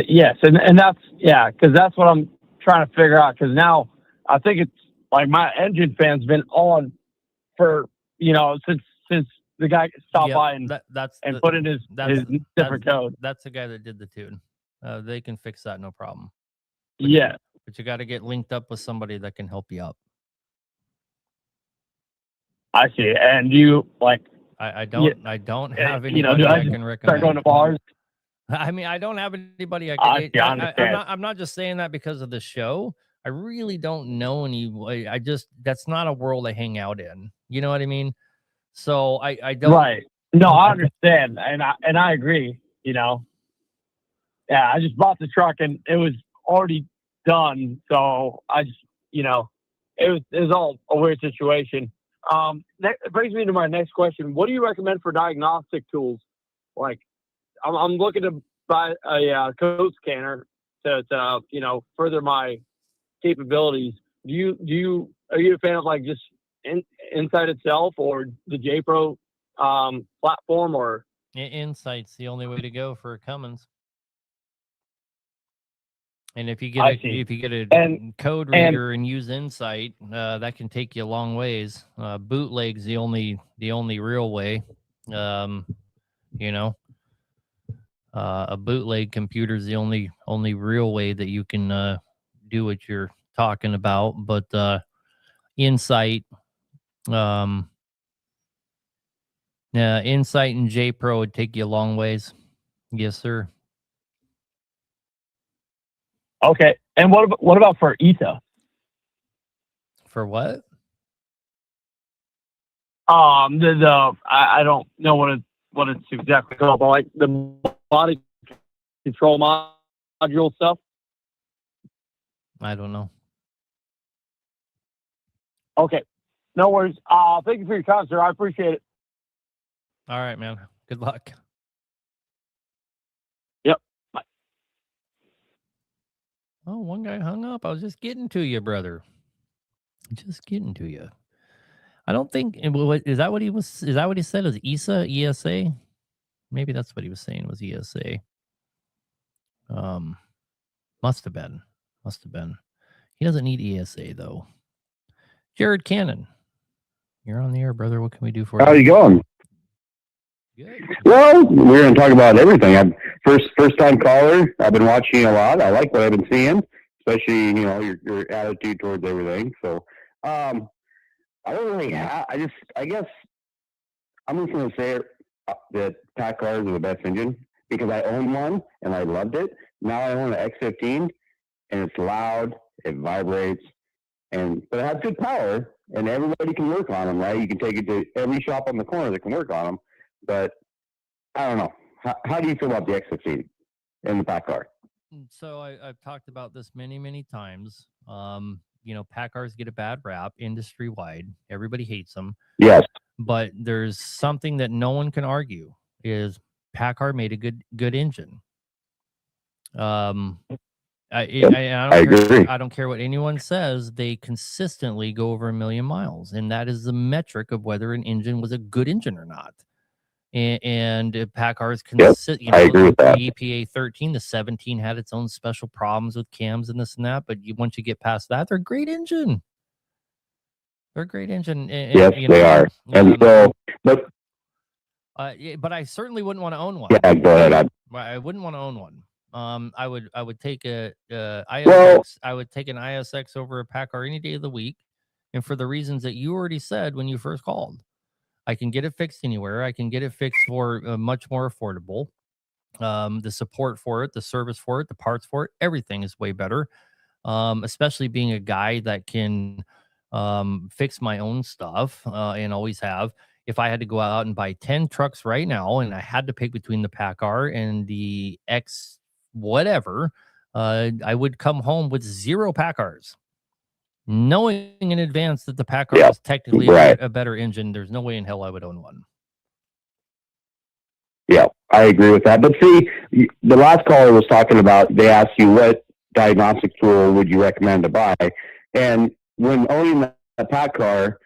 Yes, and that's, yeah, because that's what I'm trying to figure out, because now I think it's like my engine fan's been on for, you know, since the guy stopped by and put in his different code. That's the guy that did the tune. They can fix that, no problem. Yeah. But you got to get linked up with somebody that can help you out. I see. And you, like, I don't have anybody, you know, do I can recommend. start going to bars? I mean, I don't have anybody I can. I'm not just saying that because of the show. I really don't know any. That's not a world I hang out in. You know what I mean? So I don't. Right. No, I understand, and I agree. You know. Yeah, I just bought the truck and it was already done, so I just, you know, it was all a weird situation. That brings me to my next question. What do you recommend for diagnostic tools? Like, I'm looking to buy a code scanner to you know, further my capabilities. Are you a fan of like just Insight itself or the JPro platform, or? Insight's the only way to go for Cummins. And if you I get see. a And code reader and use Insight, that can take you a long ways. Bootleg's the only real way. You know, a bootleg computer is the only real way that you can do what you're talking about. But Insight, Insight and JPro would take you a long ways. Yes, sir. okay. And what about for ETA? For what? I don't know what it's exactly called, but like the body control module stuff. I don't know. Okay, no worries. Thank you for your time, sir. I appreciate it. All right, man. Good luck. Yep. Bye. Oh, one guy hung up. I was just getting to you, brother. Just getting to you. I don't think is that what he was. Is that what he said? Was ESA? Maybe that's what he was saying. Was ESA? Must have been. He doesn't need ESA though. Jared Cannon, you're on the air, brother. What can we do for you? How you going? Good. Well, we're going to talk about everything. I'm first time caller. I've been watching a lot. I like what I've been seeing, especially your attitude towards everything. So, I don't really have. I guess I'm just going to say that pack cars are the best engine because I owned one and I loved it. Now I own an X15 and it's loud, it vibrates, but it has good power and everybody can work on them, right? You can take it to every shop on the corner that can work on them. But I don't know. How do you feel about the X15 in the pack car? So I've talked about this many times. Pack cars get a bad rap industry wide. Everybody hates them. Yes. But there's something that no one can argue is Packard made a good engine. I agree. I don't care what anyone says. They consistently go over 1 million miles, and that is the metric of whether an engine was a good engine or not. And Packard's consistent. I agree with that. The EPA 13, the 17 had its own special problems with cams and this and that. But once you get past that, they're a great engine. They're a great engine. Yes, they are. And so, but I certainly wouldn't want to own one. Yeah, go ahead. I wouldn't want to own one. I would take a ISX. Well, I would take an ISX over a Packard any day of the week, and for the reasons that you already said when you first called, I can get it fixed anywhere. I can get it fixed for much more affordable. The support for it, the service for it, the parts for it, everything is way better. Especially being a guy that can fix my own stuff and always have. If I had to go out and buy 10 trucks right now and I had to pick between the Packard and the X whatever, I would come home with 0 Packards. Knowing in advance that the Packard is technically a better engine, there's no way in hell I would own one. Yeah, I agree with that. But see, the last caller was talking about, they asked you what diagnostic tool would you recommend to buy. And when owning a pack car,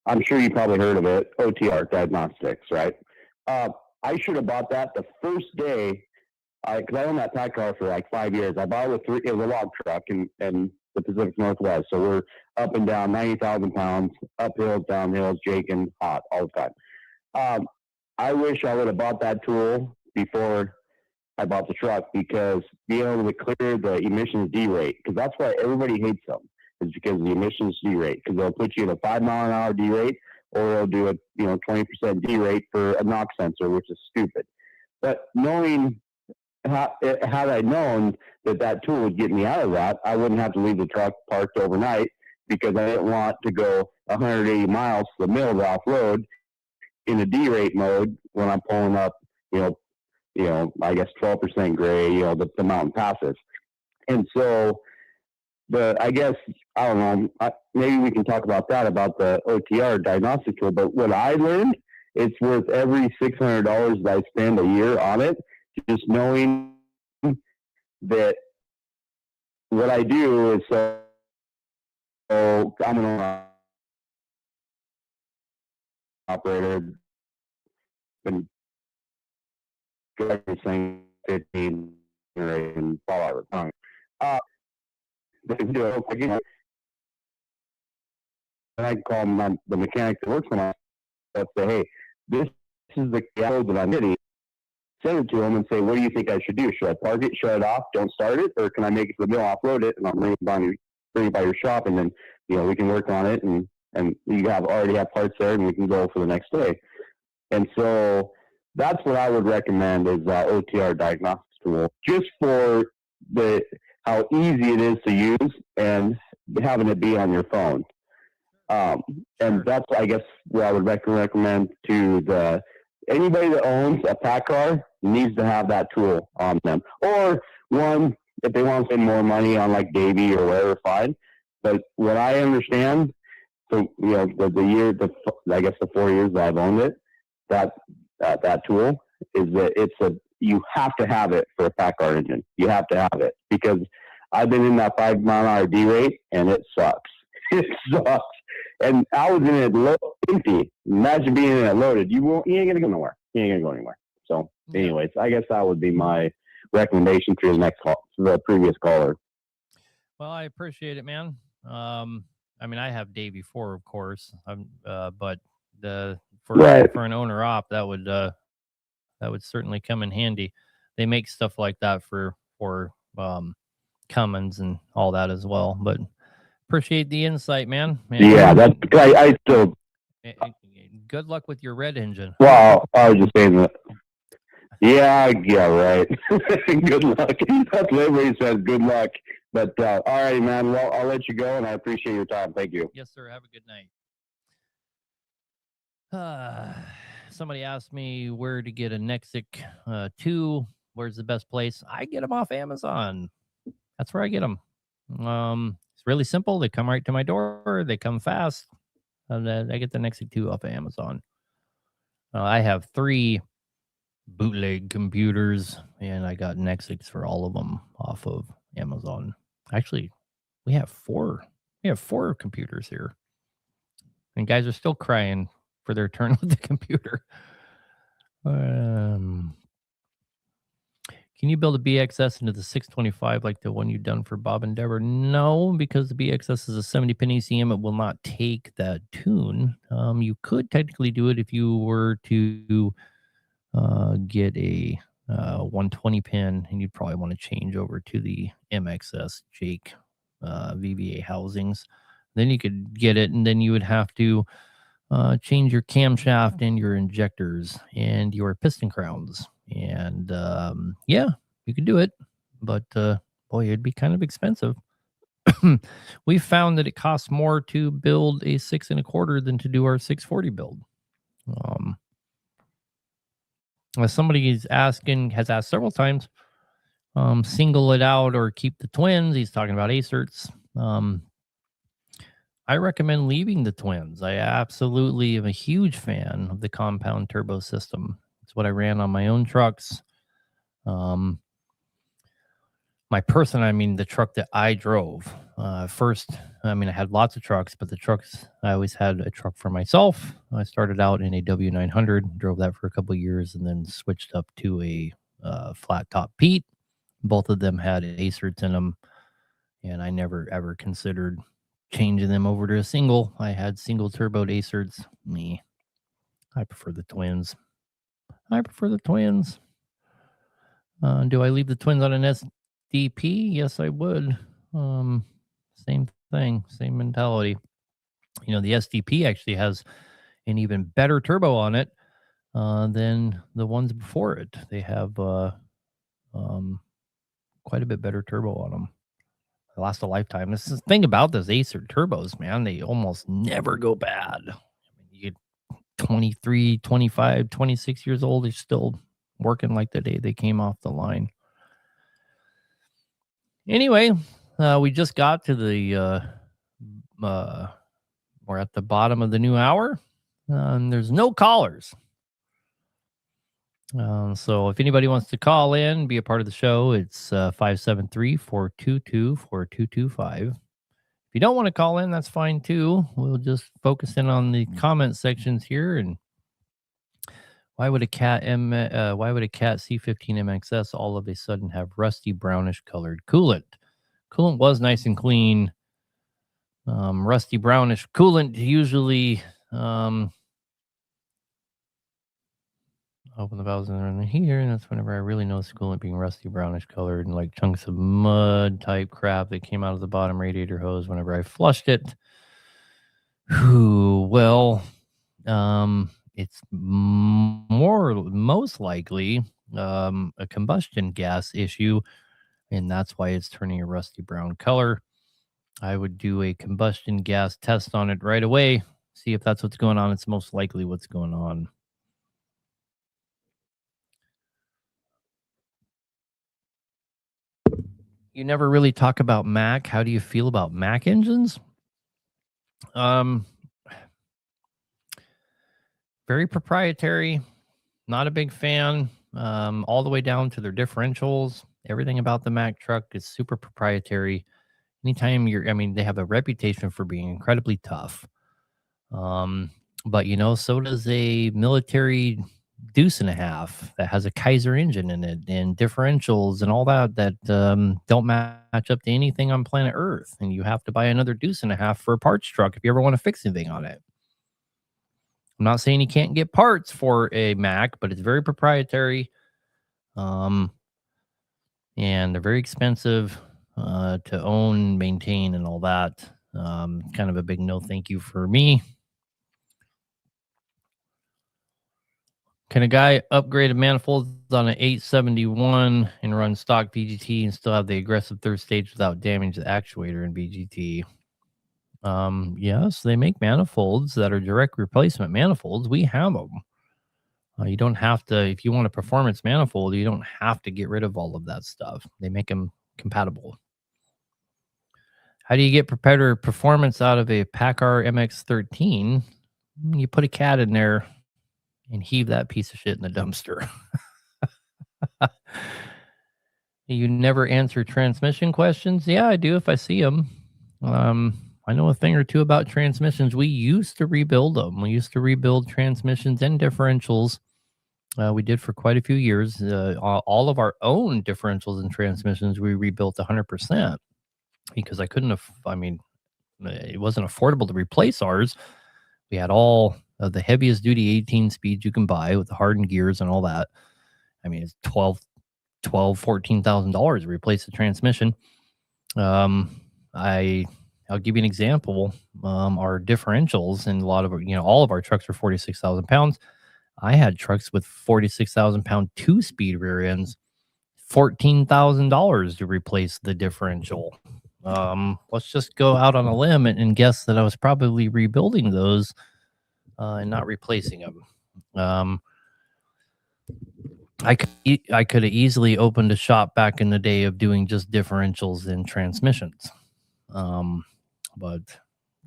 I'm sure you probably heard of it, OTR Diagnostics, right? I should have bought that the first day, because I owned that pack car for like 5 years. I bought it with it was a log truck in the Pacific Northwest. So we're up and down 90,000 pounds, uphills, downhills, jaking, hot all the time. I wish I would have bought that tool before I bought the truck, because being able to clear the emissions D rate, because that's why everybody hates them, is because of the emissions D rate, because they'll put you at a 5 mile an hour D rate, or they'll do a 20% D rate for a NOx sensor, which is stupid. But knowing had I known that tool would get me out of that, I wouldn't have to leave the truck parked overnight, because I didn't want to go 180 miles to the middle of the off-road in a D-rate mode when I'm pulling up, I guess 12% gray, the mountain passes. And so, I guess, I don't know, maybe we can talk about that, about the OTR diagnostic tool. But what I learned, it's worth every $600 that I spend a year on it, just knowing that what I do is, so I'm an operator, been driving this thing 15 and Fallout. They can do it real quick. And I can call the mechanic that works on my stuff, say, hey, this is the code that I'm getting. Send it to him and say, what do you think I should do? Should I park it, shut it off, don't start it, or can I make it to the mill, offload it, and I'll bring it by your shop, and then we can work on it, and you already have parts there, and we can go for the next day. And so that's what I would recommend is OTR diagnostics tool, just for how easy it is to use and having it be on your phone. And that's, I guess, what I would recommend to anybody that owns a pack car needs to have that tool on them. Or one, if they want to spend more money on like Davy or whatever, fine. But what I understand, so I guess the 4 years that I've owned it, that tool is that you have to have it for a pack car engine. You have to have it because I've been in that 5 mile an hour D rate and it sucks. It sucks. And I was in it empty. Imagine being in it loaded. You ain't gonna go nowhere. You ain't gonna go anywhere. So, anyways, I guess that would be my recommendation to the previous caller. Well, I appreciate it, man. I mean, I have Davy 4, of course. But for an owner op, that would certainly come in handy. They make stuff like that for Cummins and all that as well. But appreciate the insight, man. Yeah, that's I still. Good luck with your red engine. Well, I was just saying that. Yeah, right. Good luck. That's what everybody says. Good luck. But all right, man. Well, I'll let you go, and I appreciate your time. Thank you. Yes, sir. Have a good night. Somebody asked me where to get a Nexic 2. Where's the best place? I get them off Amazon. That's where I get them. It's really simple. They come right to my door. They come fast. I get the Nexic 2 off of Amazon. I have 3 bootleg computers, and I got Nexics for all of them off of Amazon. Actually, we have 4. We have 4 computers here, and guys are still crying for their turn with the computer. Can you build a BXS into the 625 like the one you've done for Bob Endeavor? No, because the BXS is a 70-pin ECM. It will not take that tune. You could technically do it if you were to get a 120-pin, and you'd probably want to change over to the MXS Jake VVA housings. Then you could get it, and then you would have to change your camshaft and your injectors and your piston crowns. And yeah, you could do it, but boy, it'd be kind of expensive. We found that it costs more to build a 6 1/4 than to do our 640 build. Somebody has asked several times, single it out or keep the twins. He's talking about acerts. I recommend leaving the twins. I absolutely am a huge fan of the compound turbo system. It's what I ran on my own trucks. The truck that I drove. First, I had lots of trucks, but I always had a truck for myself. I started out in a W900, drove that for a couple of years, and then switched up to a flat top Pete. Both of them had acerts in them, and I never ever considered changing them over to a single. I had single turbo acerts. I prefer the twins. Do I leave the twins on an SDP? Yes, I would. Same thing, same mentality. The SDP actually has an even better turbo on it than the ones before it. They have quite a bit better turbo on them. They last a lifetime. This is the thing about those Acer turbos, man. They almost never go bad. You get 23, 25, 26 years old, they're still working like the day they came off the line. Anyway, we just got to the we're at the bottom of the new hour, and there's no callers. So if anybody wants to call in, be a part of the show, it's 573-422-4225. If you don't want to call in, that's fine too. We'll just focus in on the comment sections here. And why would a Cat C15 MXS all of a sudden have rusty brownish colored coolant? Coolant was nice and clean. Rusty brownish coolant usually. Open the valves in here, and that's whenever I really notice coolant being rusty brownish colored and like chunks of mud type crap that came out of the bottom radiator hose whenever I flushed it. Well, it's most likely a combustion gas issue, and that's why it's turning a rusty brown color. I would do a combustion gas test on it right away, see if that's what's going on. It's most likely what's going on. You never really talk about Mac. How do you feel about Mac engines? Very proprietary. Not a big fan. All the way down to their differentials. Everything about the Mac truck is super proprietary. Anytime they have a reputation for being incredibly tough. But so does a military deuce and a half that has a Kaiser engine in it and differentials and all that don't match up to anything on planet Earth. And you have to buy another deuce and a half for a parts truck if you ever want to fix anything on it. I'm not saying you can't get parts for a Mac, but it's very proprietary. And they're very expensive to own, maintain, and all that. Kind of a big no thank you for me. Can a guy upgrade a manifold on an 871 and run stock BGT and still have the aggressive third stage without damage the actuator in BGT? Yes, they make manifolds that are direct replacement manifolds. We have them. You don't have to, if you want a performance manifold, you don't have to get rid of all of that stuff. They make them compatible. How do you get better performance out of a PACCAR MX-13? You put a cat in there and heave that piece of shit in the dumpster. You never answer transmission questions? Yeah, I do if I see them. I know a thing or two about transmissions. We used to rebuild them. We used to rebuild transmissions and differentials. We did for quite a few years. All of our own differentials and transmissions, we rebuilt 100% because it wasn't affordable to replace ours. We had all of the heaviest duty 18 speeds you can buy with the hardened gears and all that. I mean, it's $14,000 to replace the transmission. I'll give you an example. Our differentials and all of our trucks are 46,000 pounds. I had trucks with 46,000 pound 2-speed rear ends, $14,000 to replace the differential. Let's just go out on a limb and guess that I was probably rebuilding those and not replacing them. I could have easily opened a shop back in the day of doing just differentials and transmissions, but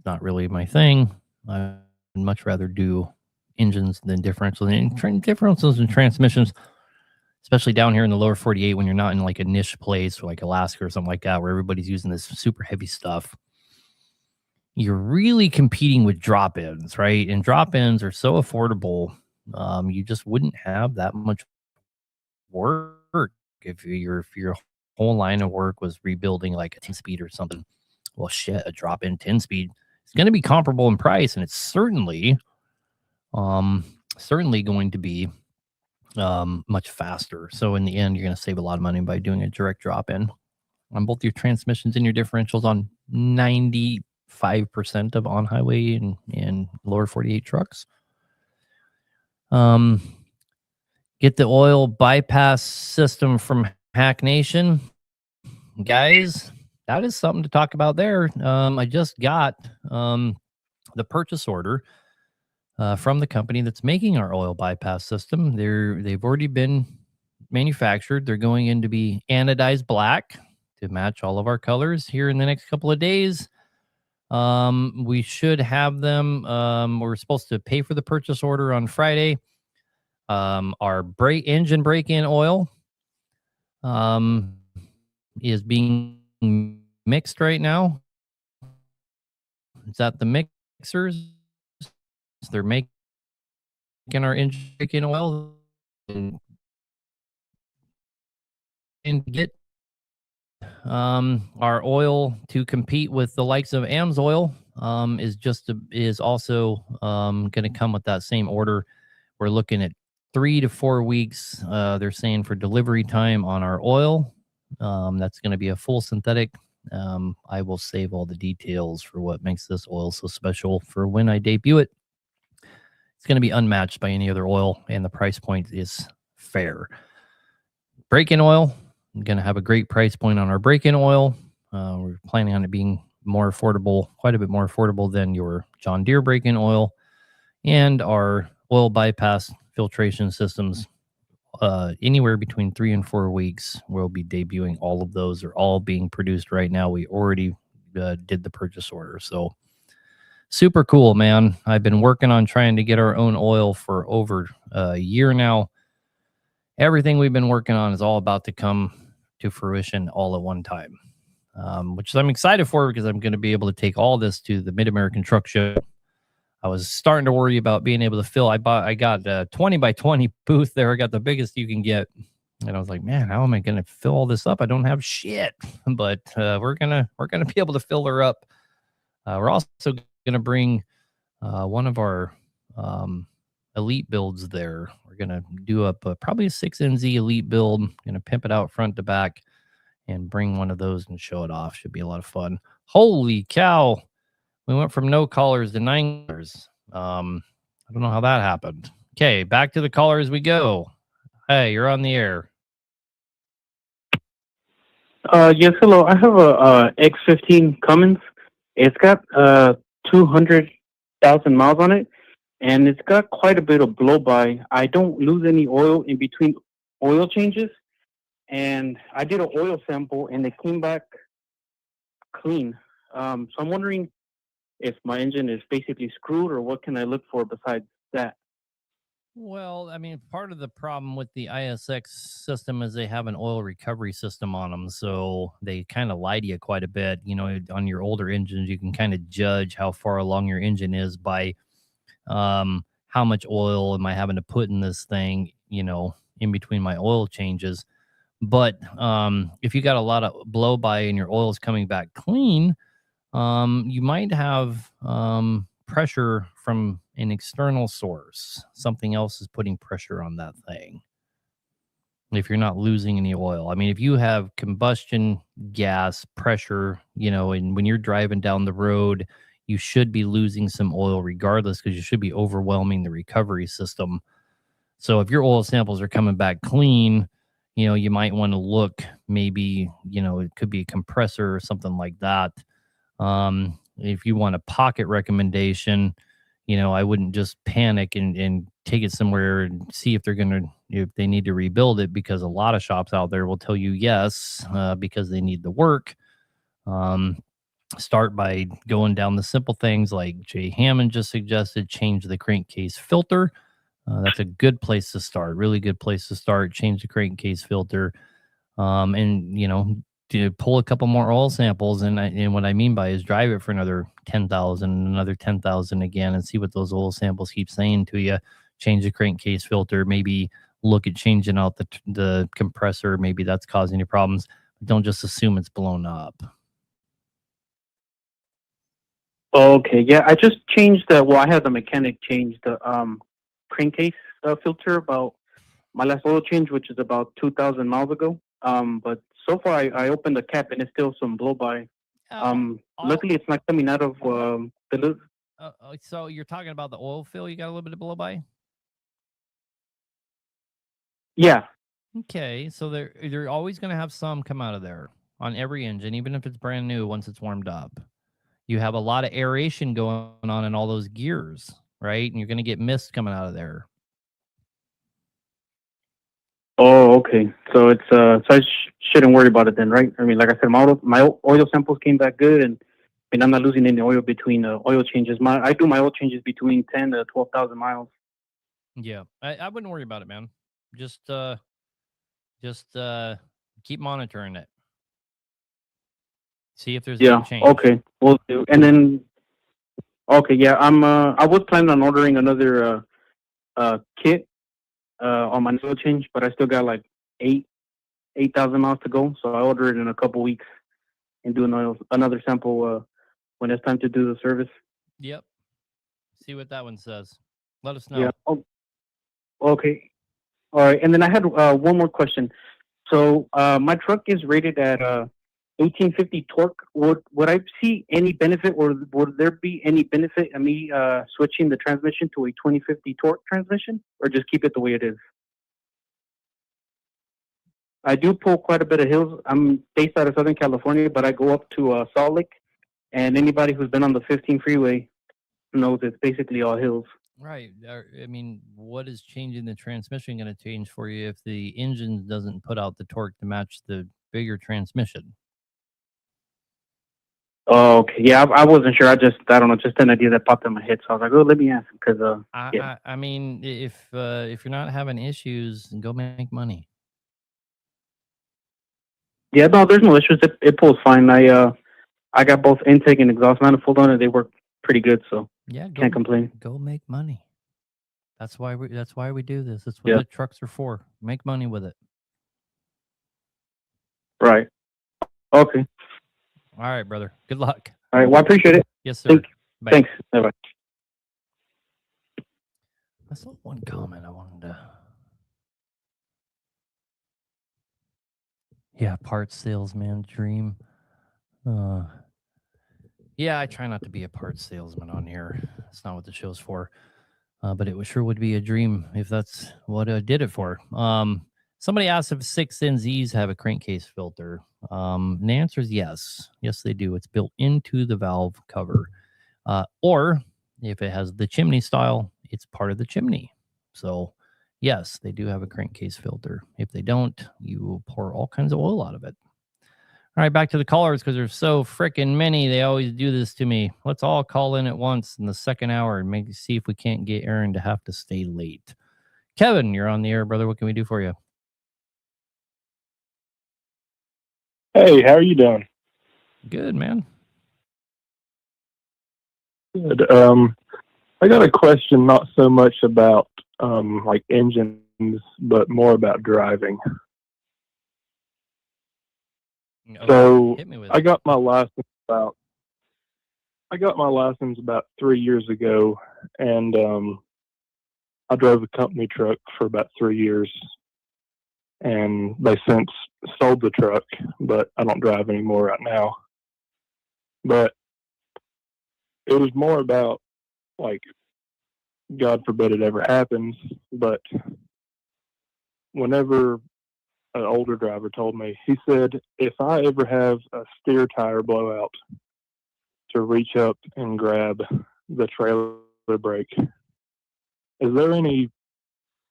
not really my thing. I'd much rather do engines than differentials. And differentials and transmissions, especially down here in the lower 48 when you're not in like a niche place like Alaska or something like that where everybody's using this super heavy stuff. You're really competing with drop-ins, right? And drop-ins are so affordable. You just wouldn't have that much work if your whole line of work was rebuilding like a 10-speed or something. Well, shit, a drop-in 10-speed is going to be comparable in price, and it's certainly going to be much faster. So in the end, you're going to save a lot of money by doing a direct drop-in on both your transmissions and your differentials on 95% of on-highway and lower 48 trucks. Get the oil bypass system from Hacknation. Guys, that is something to talk about there. I just got the purchase order from the company that's making our oil bypass system. They've already been manufactured. They're going in to be anodized black to match all of our colors here in the next couple of days. We should have them. We're supposed to pay for the purchase order on Friday. Our engine break-in oil is being mixed right now. It's at the mixers. They're making our engine break-in oil and get our oil to compete with the likes of AMSOIL is also going to come with that same order. We're looking at 3 to 4 weeks. They're saying for delivery time on our oil. That's going to be a full synthetic. I will save all the details for what makes this oil so special for when I debut it. It's going to be unmatched by any other oil, and the price point is fair. Break-in oil, I'm going to have a great price point on our break-in oil. We're planning on it being more affordable, quite a bit more affordable than your John Deere break-in oil. And our oil bypass filtration systems, anywhere between 3 and 4 weeks, we'll be debuting all of those. Are all being produced right now. We already did the purchase order. So super cool, man. I've been working on trying to get our own oil for over a year now. Everything we've been working on is all about to come to fruition all at one time, which I'm excited for because I'm going to be able to take all this to the Mid-American Truck Show. I was starting to worry about being able to fill. I got a 20 by 20 booth there. I got the biggest you can get. And I was like, man, how am I going to fill all this up? I don't have shit, but we're going to be able to fill her up. We're also going to bring one of our elite builds there. We're going to do up probably a 6NZ elite build. Going to pimp it out front to back and bring one of those and show it off. Should be a lot of fun. Holy cow. We went from no callers to 9 callers. I don't know how that happened. Okay, back to the caller as we go. Hey, you're on the air. Yes, hello. I have a X15 Cummins. It's got 200,000 miles on it, and it's got quite a bit of blow-by. I don't lose any oil in between oil changes, and I did an oil sample, and it came back clean. So I'm wondering if my engine is basically screwed, or what can I look for besides that? Well, I mean, part of the problem with the ISX system is they have an oil recovery system on them. So they kind of lie to you quite a bit. You know, on your older engines, you can kind of judge how far along your engine is by how much oil am I having to put in this thing, you know, in between my oil changes. But if you got a lot of blow by and your oil is coming back clean, you might have pressure from an external source. Something else is putting pressure on that thing. If you're not losing any oil, I mean, if you have combustion gas pressure, you know, and when you're driving down the road, you should be losing some oil regardless because you should be overwhelming the recovery system. So if your oil samples are coming back clean, you know, you might want to look maybe, you know, it could be a compressor or something like that. If you want a pocket recommendation, you know, I wouldn't just panic and take it somewhere and see if if they need to rebuild it, because a lot of shops out there will tell you yes, because they need the work. Start by going down the simple things like Jay Hammond just suggested, change the crankcase filter. That's a good place to start, really good place to start. Change the crankcase filter. And, you know, to pull a couple more oil samples. And what I mean by is drive it for another 10,000, another 10,000 again, and see what those oil samples keep saying to you. Change the crankcase filter, maybe look at changing out the compressor. Maybe that's causing you problems. Don't just assume it's blown up. Okay, yeah, I just changed I had the mechanic change the crankcase filter about my last oil change, which is about 2,000 miles ago. But so far I opened the cap and it's still some blow by. Luckily it's not coming out of the. So you're talking about the oil fill? You got a little bit of blow by? Yeah. Okay, so they're always going to have some come out of there on every engine, even if it's brand new. Once it's warmed up, you have a lot of aeration going on in all those gears, right? And you're going to get mist coming out of there. Oh, okay. So it's so I shouldn't worry about it then, right? I mean, like I said, my oil samples came back good, and I'm not losing any oil between oil changes. I do my oil changes between 10 to 12,000 miles. Yeah, I wouldn't worry about it, man. Just keep monitoring it. See if there's any change. Okay, we'll do. And then, okay, yeah, I was planning on ordering another kit on my oil change, but I still got like 8 8,000 miles to go. So I order it in a couple weeks and do another sample when it's time to do the service. Yep. See what that one says. Let us know. Yeah. Oh, okay. All right. And then I had one more question. So my truck is rated at 1850 torque. Would I see any benefit, or would there be any benefit in me switching the transmission to a 2050 torque transmission, or just keep it the way it is? I do pull quite a bit of hills. I'm based out of Southern California, but I go up to Salt Lake, and anybody who's been on the 15 freeway knows it's basically all hills. Right. I mean, what is changing the transmission going to change for you if the engine doesn't put out the torque to match the bigger transmission? Oh, okay. Yeah, I wasn't sure. I don't know, just an idea that popped in my head. So I was like, oh, let me ask, because yeah. I mean, if you're not having issues, go make money. Yeah, no, there's no issues. It pulls fine. I got both intake and exhaust manifold on it. They work pretty good, so Yeah, can't complain. Go make money. That's why we do this. That's what Yeah. the trucks are for. Make money with it. Right. Okay. All right, brother. Good luck. All right. Well, I appreciate it. Yes, sir. Bye. Thanks. Bye-bye. I saw one comment I wanted to. Yeah, parts salesman dream. Yeah, I try not to be a parts salesman on here. That's not what the show's for. But it sure would be a dream if that's what I did it for. Somebody asked if 6NZs have a crankcase filter. And the answer is yes. Yes, they do. It's built into the valve cover. Or if it has the chimney style, it's part of the chimney. So, yes, they do have a crankcase filter. If they don't, you will pour all kinds of oil out of it. All right, back to the callers because there's so freaking many. They always do this to me. Let's all call in at once in the second hour and see if we can't get Aaron to have to stay late. Kevin, you're on the air, brother. What can we do for you? Hey, how are you doing? Good, man. Good. I got a question, not so much about like engines, but more about driving. Okay, So hit me with I it. got my license about 3 years ago, and I drove a company truck for about 3 years, and they since sold the truck, but I don't drive anymore right now. But it was more about, like, God forbid it ever happens, but whenever an older driver told me, he said, if I ever have a steer tire blowout, to reach up and grab the trailer brake. Is there any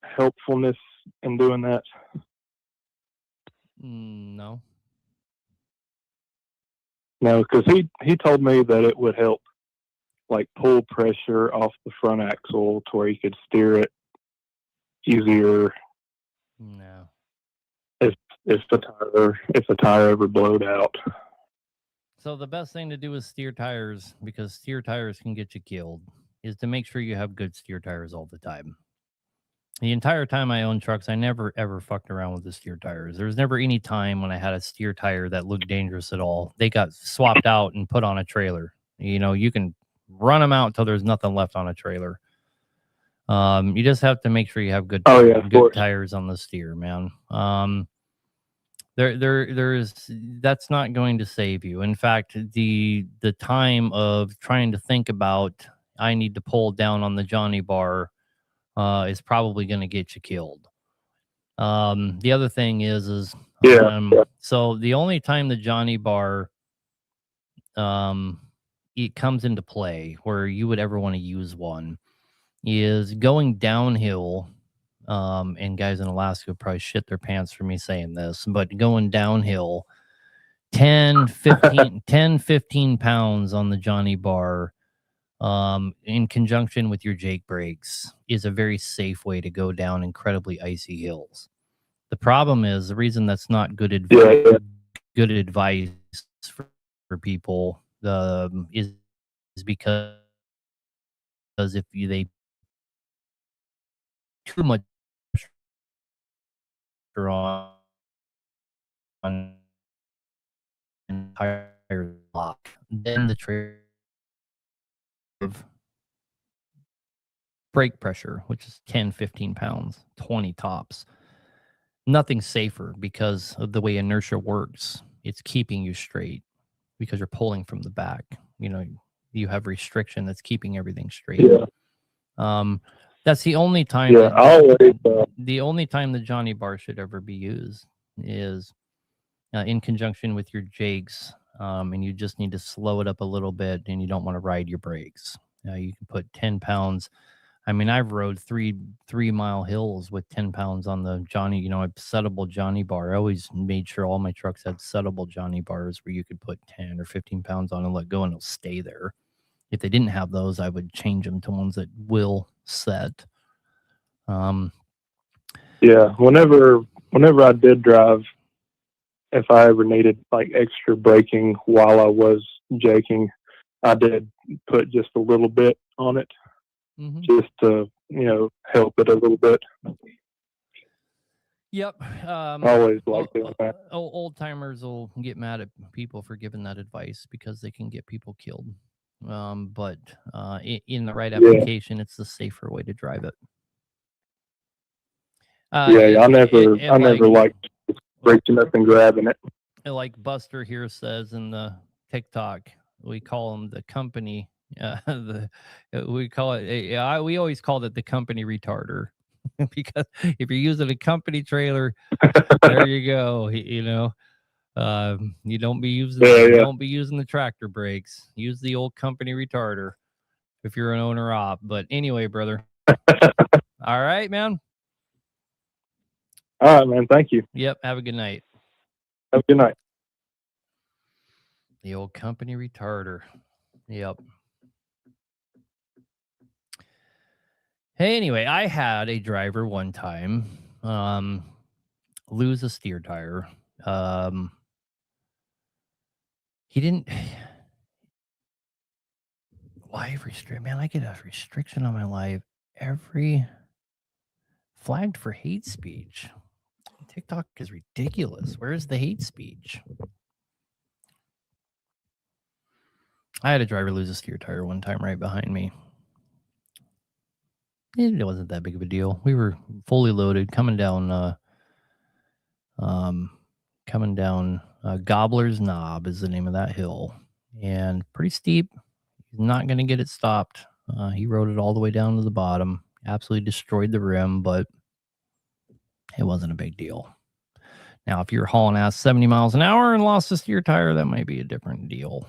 helpfulness in doing that? No. No, because he told me that it would help, like, pull pressure off the front axle to where you could steer it easier. No. If the tire ever blowed out. So the best thing to do with steer tires, because steer tires can get you killed, is to make sure you have good steer tires all the time. The entire time I owned trucks, I never, ever fucked around with the steer tires. There was never any time when I had a steer tire that looked dangerous at all. They got swapped out and put on a trailer. You know, you can run them out till there's nothing left on a trailer. You just have to make sure you have good tires on the steer, man. There's that's not going to save you. In fact, the time of trying to think about I need to pull down on the Johnny bar is probably going to get you killed. The other thing is so the only time the Johnny bar it comes into play where you would ever want to use one is going downhill. And guys in Alaska probably shit their pants for me saying this, but going downhill 10, 15 pounds on the Johnny bar in conjunction with your Jake brakes is a very safe way to go down incredibly icy hills. The problem is the reason that's not good advice for people is because if they too much pressure on entire lock. Then the trailer of brake pressure, which is 10, 15 pounds, 20 tops. Nothing safer because of the way inertia works. It's keeping you straight because you're pulling from the back. You know, you have restriction that's keeping everything straight. Yeah. That's the only time. Yeah. The only time the Johnny bar should ever be used is in conjunction with your jigs, and you just need to slow it up a little bit, and you don't want to ride your brakes. You can put 10 pounds. I mean, I've rode 3-mile hills with 10 pounds on the Johnny, you know, a settable Johnny bar. I always made sure all my trucks had settable Johnny bars where you could put 10 or 15 pounds on and let go and it'll stay there. If they didn't have those, I would change them to ones that will set. Yeah. Whenever I did drive, if I ever needed like extra braking while I was jaking, I did put just a little bit on it, just to, you know, help it a little bit. Yep. Always like doing that. Old timers will get mad at people for giving that advice because they can get people killed. But in the right application, it's the safer way to drive it. I never liked breaking up and grabbing it. Like Buster here says in the TikTok, we call them the company. We call it. We always called it the company retarder because if you're using a company trailer, there you go. You know, you don't be using don't be using the tractor brakes. Use the old company retarder if you're an owner op. But anyway, brother. All right, man. All right, man. Thank you. Yep. Have a good night. Have a good night. The old company retarder. Yep. Hey, anyway, I had a driver one time lose a steer tire. He didn't. Live restrict. Man, I get a restriction on my live every flagged for hate speech. TikTok is ridiculous. Where's the hate speech? I had a driver lose a steer tire one time right behind me. It wasn't that big of a deal. We were fully loaded coming down Gobbler's Knob is the name of that hill, and pretty steep. He's not going to get it stopped. He rode it all the way down to the bottom, absolutely destroyed the rim, but it wasn't a big deal. Now, if you're hauling ass 70 miles an hour and lost a steer tire, that might be a different deal.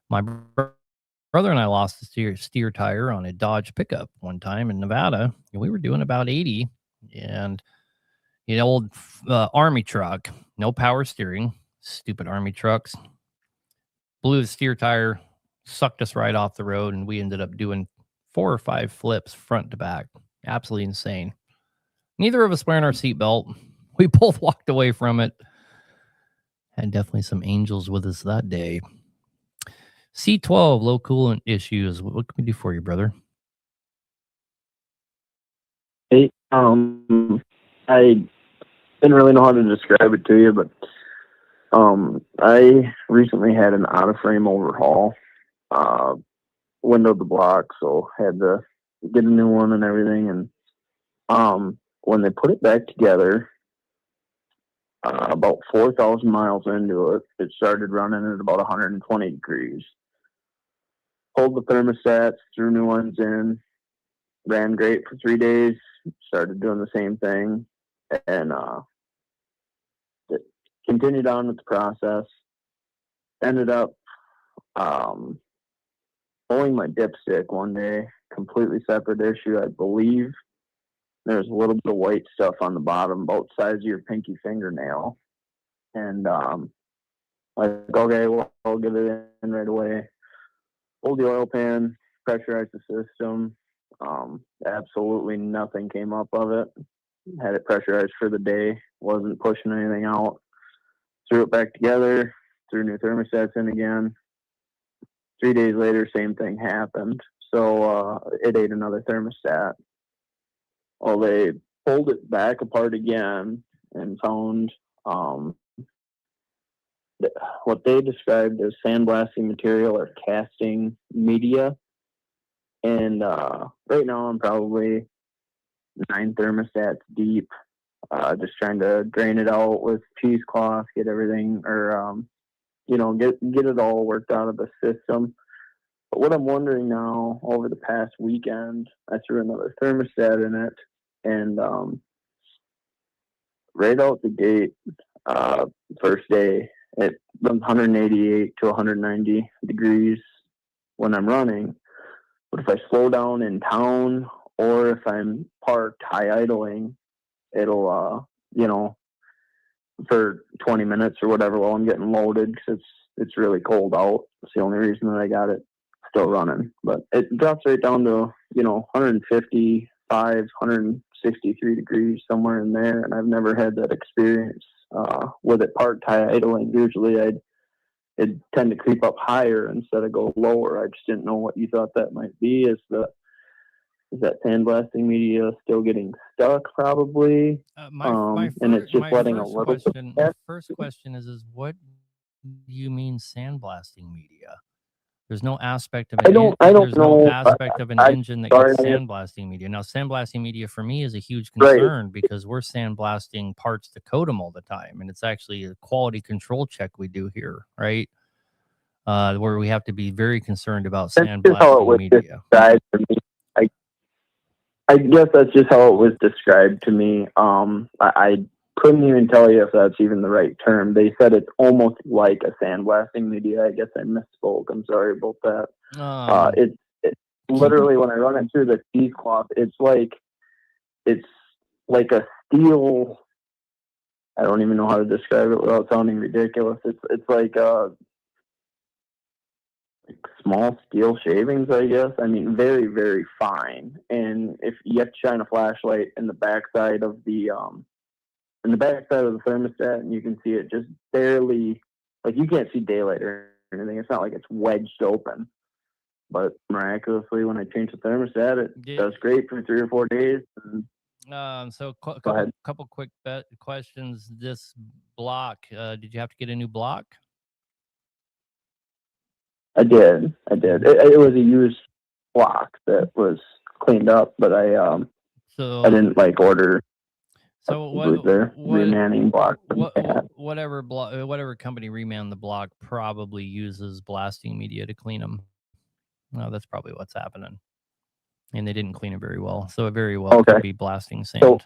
My brother and I lost a steer tire on a Dodge pickup one time in Nevada, and we were doing about 80, and an old Army truck, no power steering, stupid Army trucks, blew the steer tire, sucked us right off the road, and we ended up doing 4 or 5 flips front to back. Absolutely insane. Neither of us wearing our seatbelt. We both walked away from it. Had definitely some angels with us that day. C12, low coolant issues. What can we do for you, brother? Hey, I didn't really know how to describe it to you, but I recently had an out-of-frame overhaul. Windowed the block, so had to get a new one and everything. And when they put it back together, about 4,000 miles into it, it started running at about 120 degrees. Pulled the thermostats, threw new ones in, ran great for 3 days, started doing the same thing, and continued on with the process. Ended up pulling my dipstick one day, completely separate issue, I believe. There's a little bit of white stuff on the bottom, about the size of your pinky fingernail. And like, okay, well, I'll get it in right away. Pulled the oil pan, pressurized the system. Absolutely nothing came up of it. Had it pressurized for the day, wasn't pushing anything out. Threw it back together, threw new thermostats in again. 3 days later, same thing happened. So it ate another thermostat. Well, they pulled it back apart again and found what they described as sandblasting material or casting media. And right now I'm probably 9 thermostats deep, just trying to drain it out with cheesecloth, get everything, or get it all worked out of the system. But what I'm wondering now, over the past weekend, I threw another thermostat in it, and right out the gate, first day, it runs 188 to 190 degrees when I'm running. But if I slow down in town or if I'm parked high idling, it'll, for 20 minutes or whatever while I'm getting loaded, because it's really cold out. It's the only reason that I got it still running. But it drops right down to 155, 163 degrees, somewhere in there, and I've never had that experience with it parked high idling. Usually it'd tend to creep up higher instead of go lower. I just didn't know what you thought that might be. Is that sandblasting media still getting stuck? Probably. And it's just letting a little question. My first question is what do you mean sandblasting media? There's no aspect of I don't know. no aspect of an engine that gets sandblasting media. Now, sandblasting media for me is a huge concern because we're sandblasting parts to coat them all the time, and it's actually a quality control check we do here, right? Where we have to be very concerned about sandblasting media. I guess that's just how it was described to me. I couldn't even tell you if that's even the right term. They said it's almost like a sandblasting media. I guess I misspoke. I'm sorry about that. It's literally, when I run it through the cheesecloth, it's like a steel. I don't even know how to describe it without sounding ridiculous. It's like small steel shavings, I guess. I mean, very, very fine. And if you have to shine a flashlight in the backside of the thermostat, and you can see it just barely, like, you can't see daylight or anything. It's not like it's wedged open. But miraculously, when I change the thermostat, it does great for 3 or 4 days. And so couple quick questions. This block, did you have to get a new block? I did. It was a used block that was cleaned up, but I didn't order. So remanning block. Whatever company reman the block probably uses blasting media to clean them. No, that's probably what's happening. And they didn't clean it very well, so it very well could be blasting sand.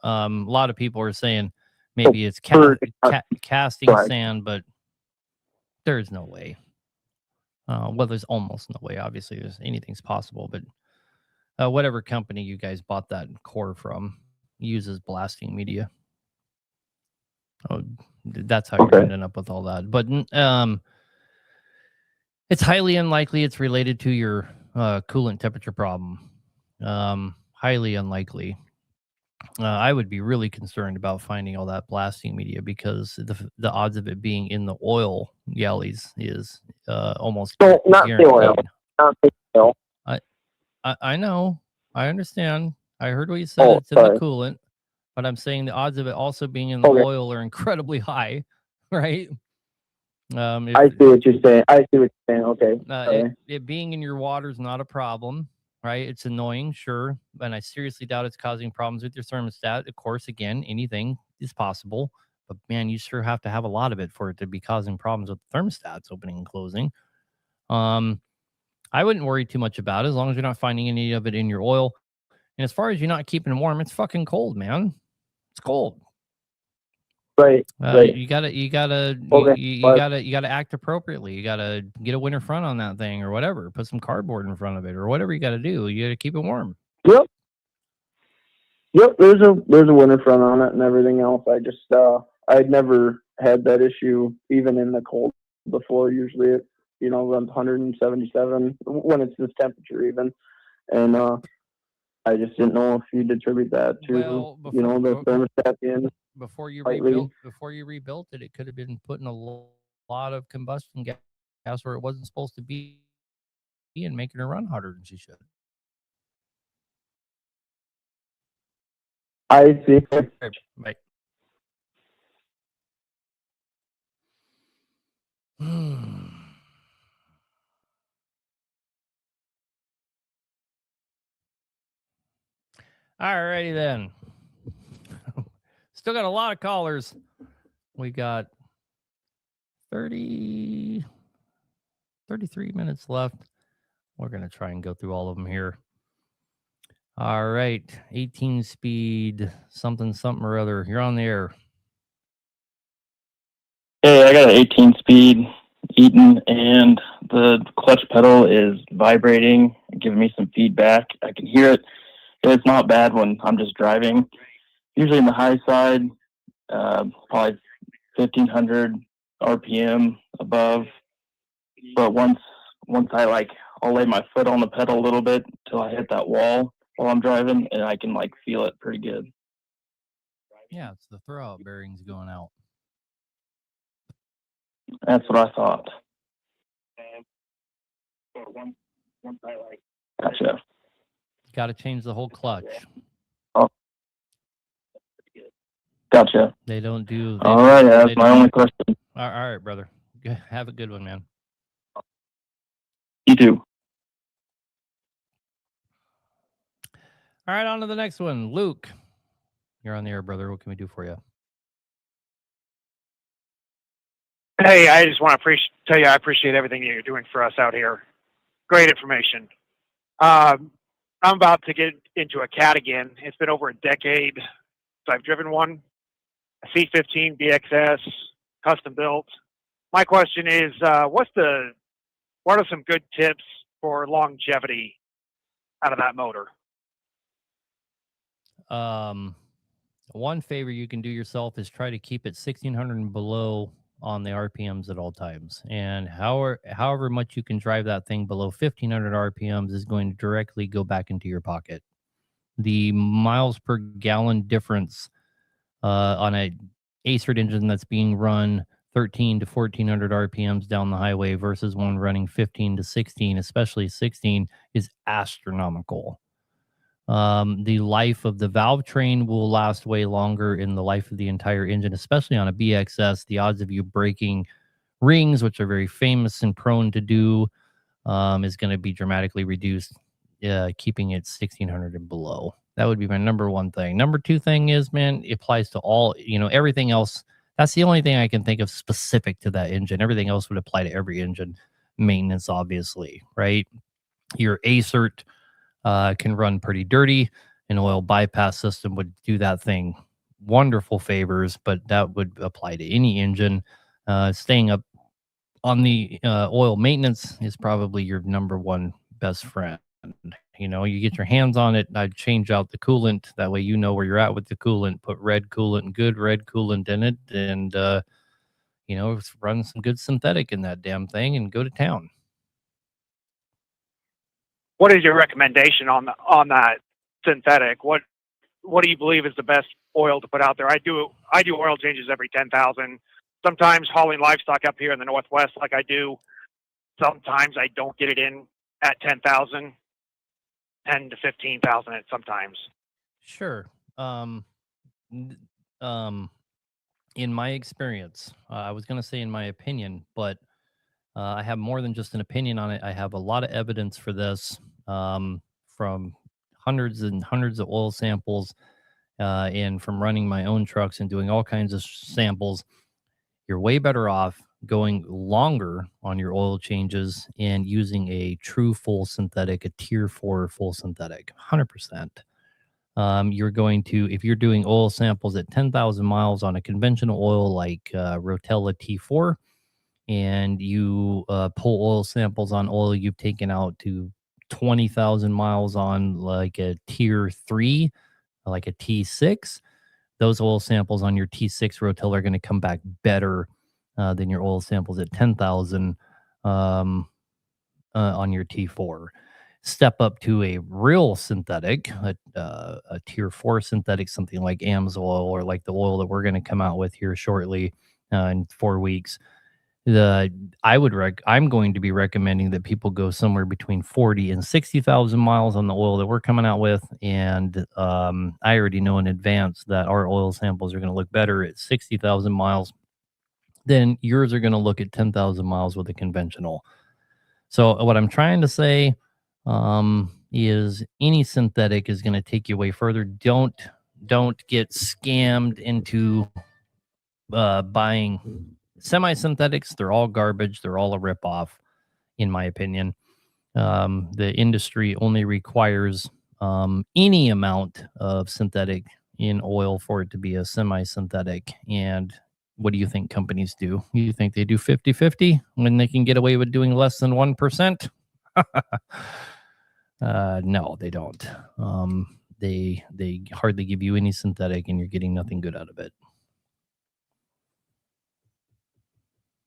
A lot of people are saying maybe it's casting sand, but there's no way. Well, there's almost no way. Obviously, anything's possible, but whatever company you guys bought that core from uses blasting media. Oh, that's how you're ending up with all that. But it's highly unlikely it's related to your coolant temperature problem. Highly unlikely. I would be really concerned about finding all that blasting media because the odds of it being in the oil galleys is almost not guaranteed. the oil. Not the oil. I know. I understand. I heard what you said. It's in the coolant, but I'm saying the odds of it also being in the oil are incredibly high, right? I see what you're saying. Okay. It being in your water is not a problem, right? It's annoying, sure, but I seriously doubt it's causing problems with your thermostat. Of course, again, anything is possible, but man, you sure have to have a lot of it for it to be causing problems with the thermostats opening and closing. I wouldn't worry too much about it as long as you're not finding any of it in your oil. And as far as you're not keeping it warm, it's fucking cold, man. It's cold. Right. You gotta act appropriately. You gotta get a winter front on that thing or whatever. Put some cardboard in front of it or whatever you gotta do. You gotta keep it warm. Yep. There's a winter front on it and everything else. I just I'd never had that issue even in the cold before. Usually it runs 177 when it's this temperature even, and I just didn't know if you'd attribute that to the thermostat being. Before you rebuilt it, it could have been putting a lot of combustion gas where it wasn't supposed to be and making her run harder than she should. I see. Right. All righty then. Still got a lot of callers. We got 33 minutes left. We're going to try and go through all of them here. All right. 18 speed, something or other. You're on the air. Hey, I got an 18 speed Eaton, and the clutch pedal is vibrating, giving me some feedback. I can hear it. It's not bad when I'm just driving. Usually in the high side, probably 1500 RPM above. But once I'll lay my foot on the pedal a little bit till I hit that wall while I'm driving, and I can feel it pretty good. Yeah, it's the throwout bearings going out. That's what I thought. Gotcha. Got to change the whole clutch. Oh, gotcha. They don't do. All right, that's my only question. All right, brother. Have a good one, man. You too. All right, on to the next one. Luke, you're on the air, brother. What can we do for you? Hey, I just want to tell you I appreciate everything you're doing for us out here. Great information. I'm about to get into a cat again. It's been over a decade since I've driven one, a C15 BXS, custom built. My question is, what are some good tips for longevity out of that motor? One favor you can do yourself is try to keep it 1600 and below on the RPMs at all times. And however much you can drive that thing below 1500 RPMs is going to directly go back into your pocket. The miles per gallon difference on a ACERT engine that's being run 13 to 1400 RPMs down the highway versus one running 15 to 16, especially 16, is astronomical. The life of the valve train will last way longer in the life of the entire engine, especially on a BXS. The odds of you breaking rings, which are very famous and prone to do, is going to be dramatically reduced, keeping it 1600 and below. That would be my number one thing. Number two thing is, man, it applies to all, everything else. That's the only thing I can think of specific to that engine. Everything else would apply to every engine. Maintenance, obviously, right? Your ACERT can run pretty dirty. An oil bypass system would do that thing wonderful favors, but that would apply to any engine. Staying up on the oil maintenance is probably your number one best friend. You get your hands on it. I'd change out the coolant. That way you know where you're at with the coolant. Put red coolant, good red coolant in it, and run some good synthetic in that damn thing and go to town. What is your recommendation on that synthetic? What do you believe is the best oil to put out there? I do oil changes every 10,000. Sometimes hauling livestock up here in the Northwest, like I do. Sometimes I don't get it in at 10,000, 10 to 15,000 sometimes. Sure. In my experience, I was going to say in my opinion, but I have more than just an opinion on it. I have a lot of evidence for this from hundreds and hundreds of oil samples and from running my own trucks and doing all kinds of samples. You're way better off going longer on your oil changes and using a true full synthetic, a tier 4 full synthetic, 100%. You're going to, if you're doing oil samples at 10,000 miles on a conventional oil like Rotella T4, and you pull oil samples on oil you've taken out to 20,000 miles on like a tier 3, like a T6, those oil samples on your T6 Rotella are going to come back better than your oil samples at 10,000 on your T4. Step up to a real synthetic, a tier 4 synthetic, something like AMSOIL or like the oil that we're going to come out with here shortly in 4 weeks. I'm going to be recommending that people go somewhere between 40 and 60,000 miles on the oil that we're coming out with. And I already know in advance that our oil samples are going to look better at 60,000 miles then yours are going to look at 10,000 miles with a conventional. So what I'm trying to say is any synthetic is going to take you way further. Don't get scammed into buying semi-synthetics. They're all garbage. They're all a ripoff, in my opinion. The industry only requires any amount of synthetic in oil for it to be a semi-synthetic. And what do you think companies do? You think they do 50-50 when they can get away with doing less than 1%? No, they don't. They hardly give you any synthetic, and you're getting nothing good out of it.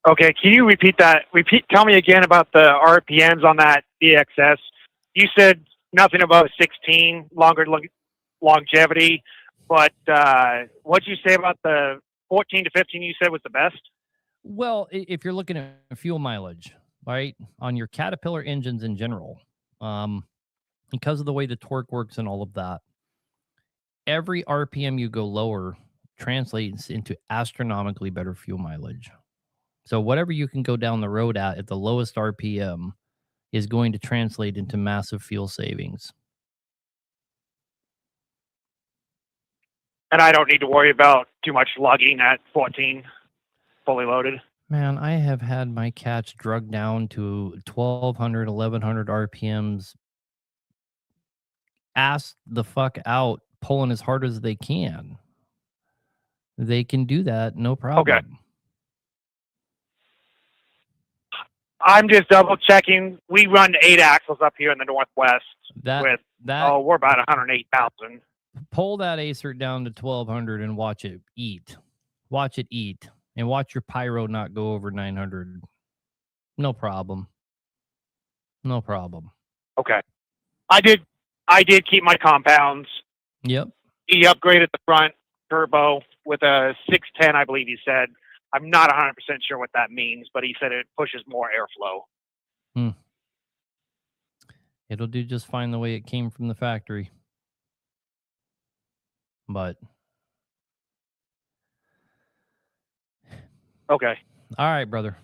Okay, can you repeat that? Tell me again about the RPMs on that DXS. You said nothing above 16, longer longevity, but what'd you say about the 14 to 15 you said was the best? Well, if you're looking at fuel mileage, right, on your Caterpillar engines in general, because of the way the torque works and all of that, every RPM you go lower translates into astronomically better fuel mileage. So whatever you can go down the road at the lowest RPM is going to translate into massive fuel savings. And I don't need to worry about too much lugging at 14, fully loaded. Man, I have had my cats drugged down to 1,200, 1,100 RPMs, ass the fuck out, pulling as hard as they can. They can do that, no problem. Okay. I'm just double checking. We run 8 axles up here in the Northwest we're about 108,000. Pull that Acer down to 1,200 and watch it eat. Watch it eat. And watch your pyro not go over 900. No problem. No problem. Okay. I did keep my compounds. Yep. He upgraded the front turbo with a 610, I believe he said. I'm not 100% sure what that means, but he said it pushes more airflow. It'll do just fine the way it came from the factory. But okay. All right, brother.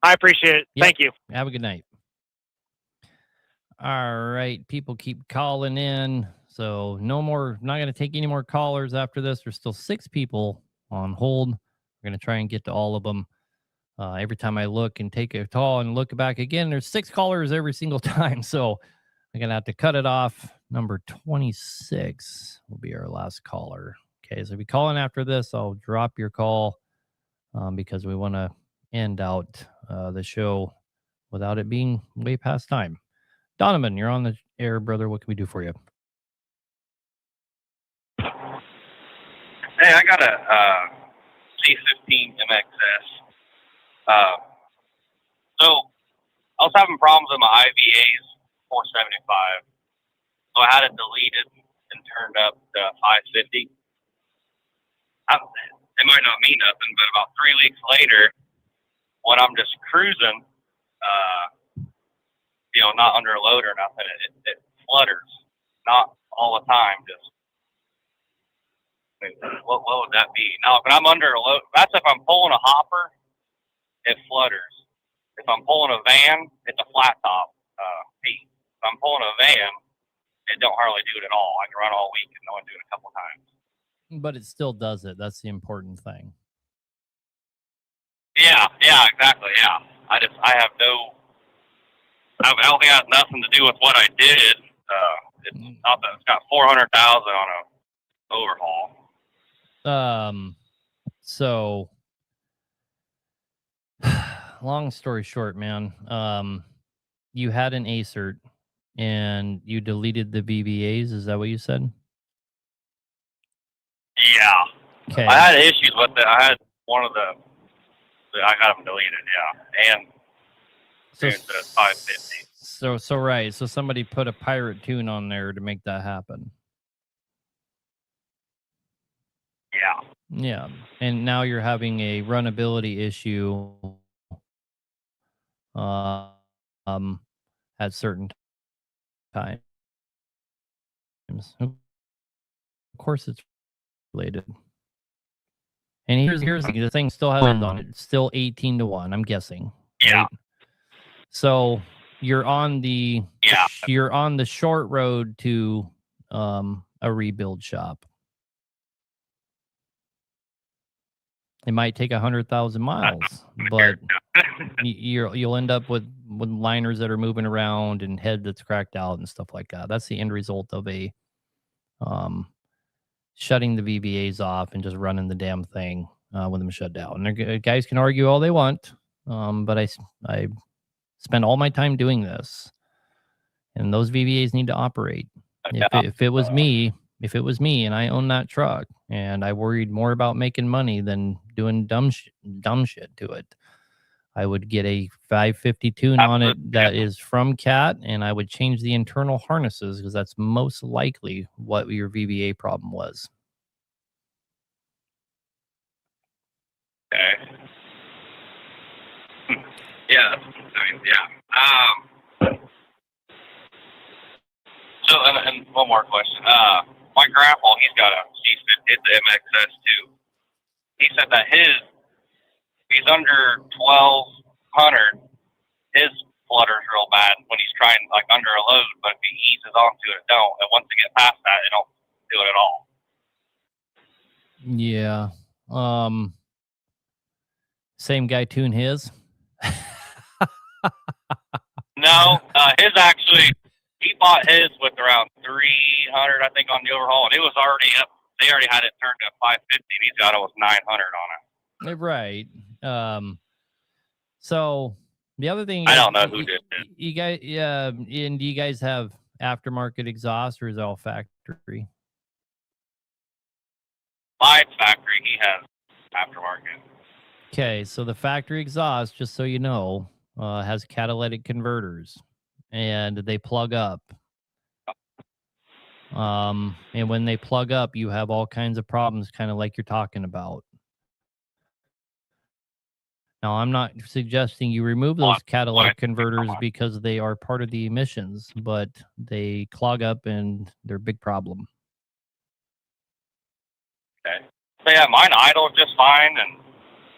I appreciate it. Yep. Thank you. Have a good night. All right. People keep calling in. So no more, not going to take any more callers after this. There's still 6 people on hold. We're going to try and get to all of them. Every time I look and take a call and look back again, there's 6 callers every single time. So I'm going to have to cut it off. Number 26 will be our last caller. Okay. So if you call in after this, I'll drop your call because we want to end out the show without it being way past time. Donovan, you're on the air, brother. What can we do for you? Hey, I got a C15 MXS. So I was having problems with my IVAs 475. So I had it deleted and turned up to 550. It might not mean nothing, but about 3 weeks later, when I'm just cruising, not under a load or nothing, it flutters. Not all the time, just. What would that be? Now, if I'm under a load, that's if I'm pulling a hopper, it flutters. If I'm pulling a van, it's a flat top piece. If I'm pulling a van, it don't hardly do it at all. I can run all week and only do it a couple times. But it still does it. That's the important thing. Yeah, exactly. Yeah, I don't think it has nothing to do with what I did. It's not that it's got 400,000 on a overhaul. So long story short, man, you had an ACERT and you deleted the VBAs. Is that what you said? Yeah. Okay. I had issues with it. I had one of I got them deleted. Yeah. And so 550. So right. So somebody put a pirate tune on there to make that happen. Yeah. Yeah. And now you're having a runnability issue at certain times. Of course it's related. And here's the thing still has wind on it. It's still 18-1, I'm guessing. Yeah. Right? So you're on the short road to a rebuild shop. It might take 100,000 miles, but you'll end up with liners that are moving around and head that's cracked out and stuff like that. That's the end result of a shutting the VVAs off and just running the damn thing with them shut down. And guys can argue all they want, but I spend all my time doing this, and those VVAs need to operate. If it was me and I owned that truck and I worried more about making money than doing dumb shit to it, I would get a 550 tune on it that is from Cat, and I would change the internal harnesses because that's most likely what your VVA problem was. Okay. Yeah. I mean, yeah. So, and one more question. My grandpa, he's got a C50, it's the MXS too. He said that he's under 1200, his flutter's real bad when he's trying like under a load, but if he eases onto it, it don't. And once they get past that, it don't do it at all. Yeah. Same guy tune his? No, his actually, he bought his with around 300, I think, on the overhaul, and it was already up. They already had it turned to 550, and he's got almost 900 on it. Right. So the other thing, I don't know who did it. You guys, and do you guys have aftermarket exhaust, or is it all factory? Mine's factory. He has aftermarket. Okay, so the factory exhaust, just so you know, has catalytic converters, and they plug up. And when they plug up, you have all kinds of problems, kind of like you're talking about. Now, I'm not suggesting you remove those catalytic converters because they are part of the emissions, but they clog up and they're a big problem. Okay. So yeah, mine idles just fine, and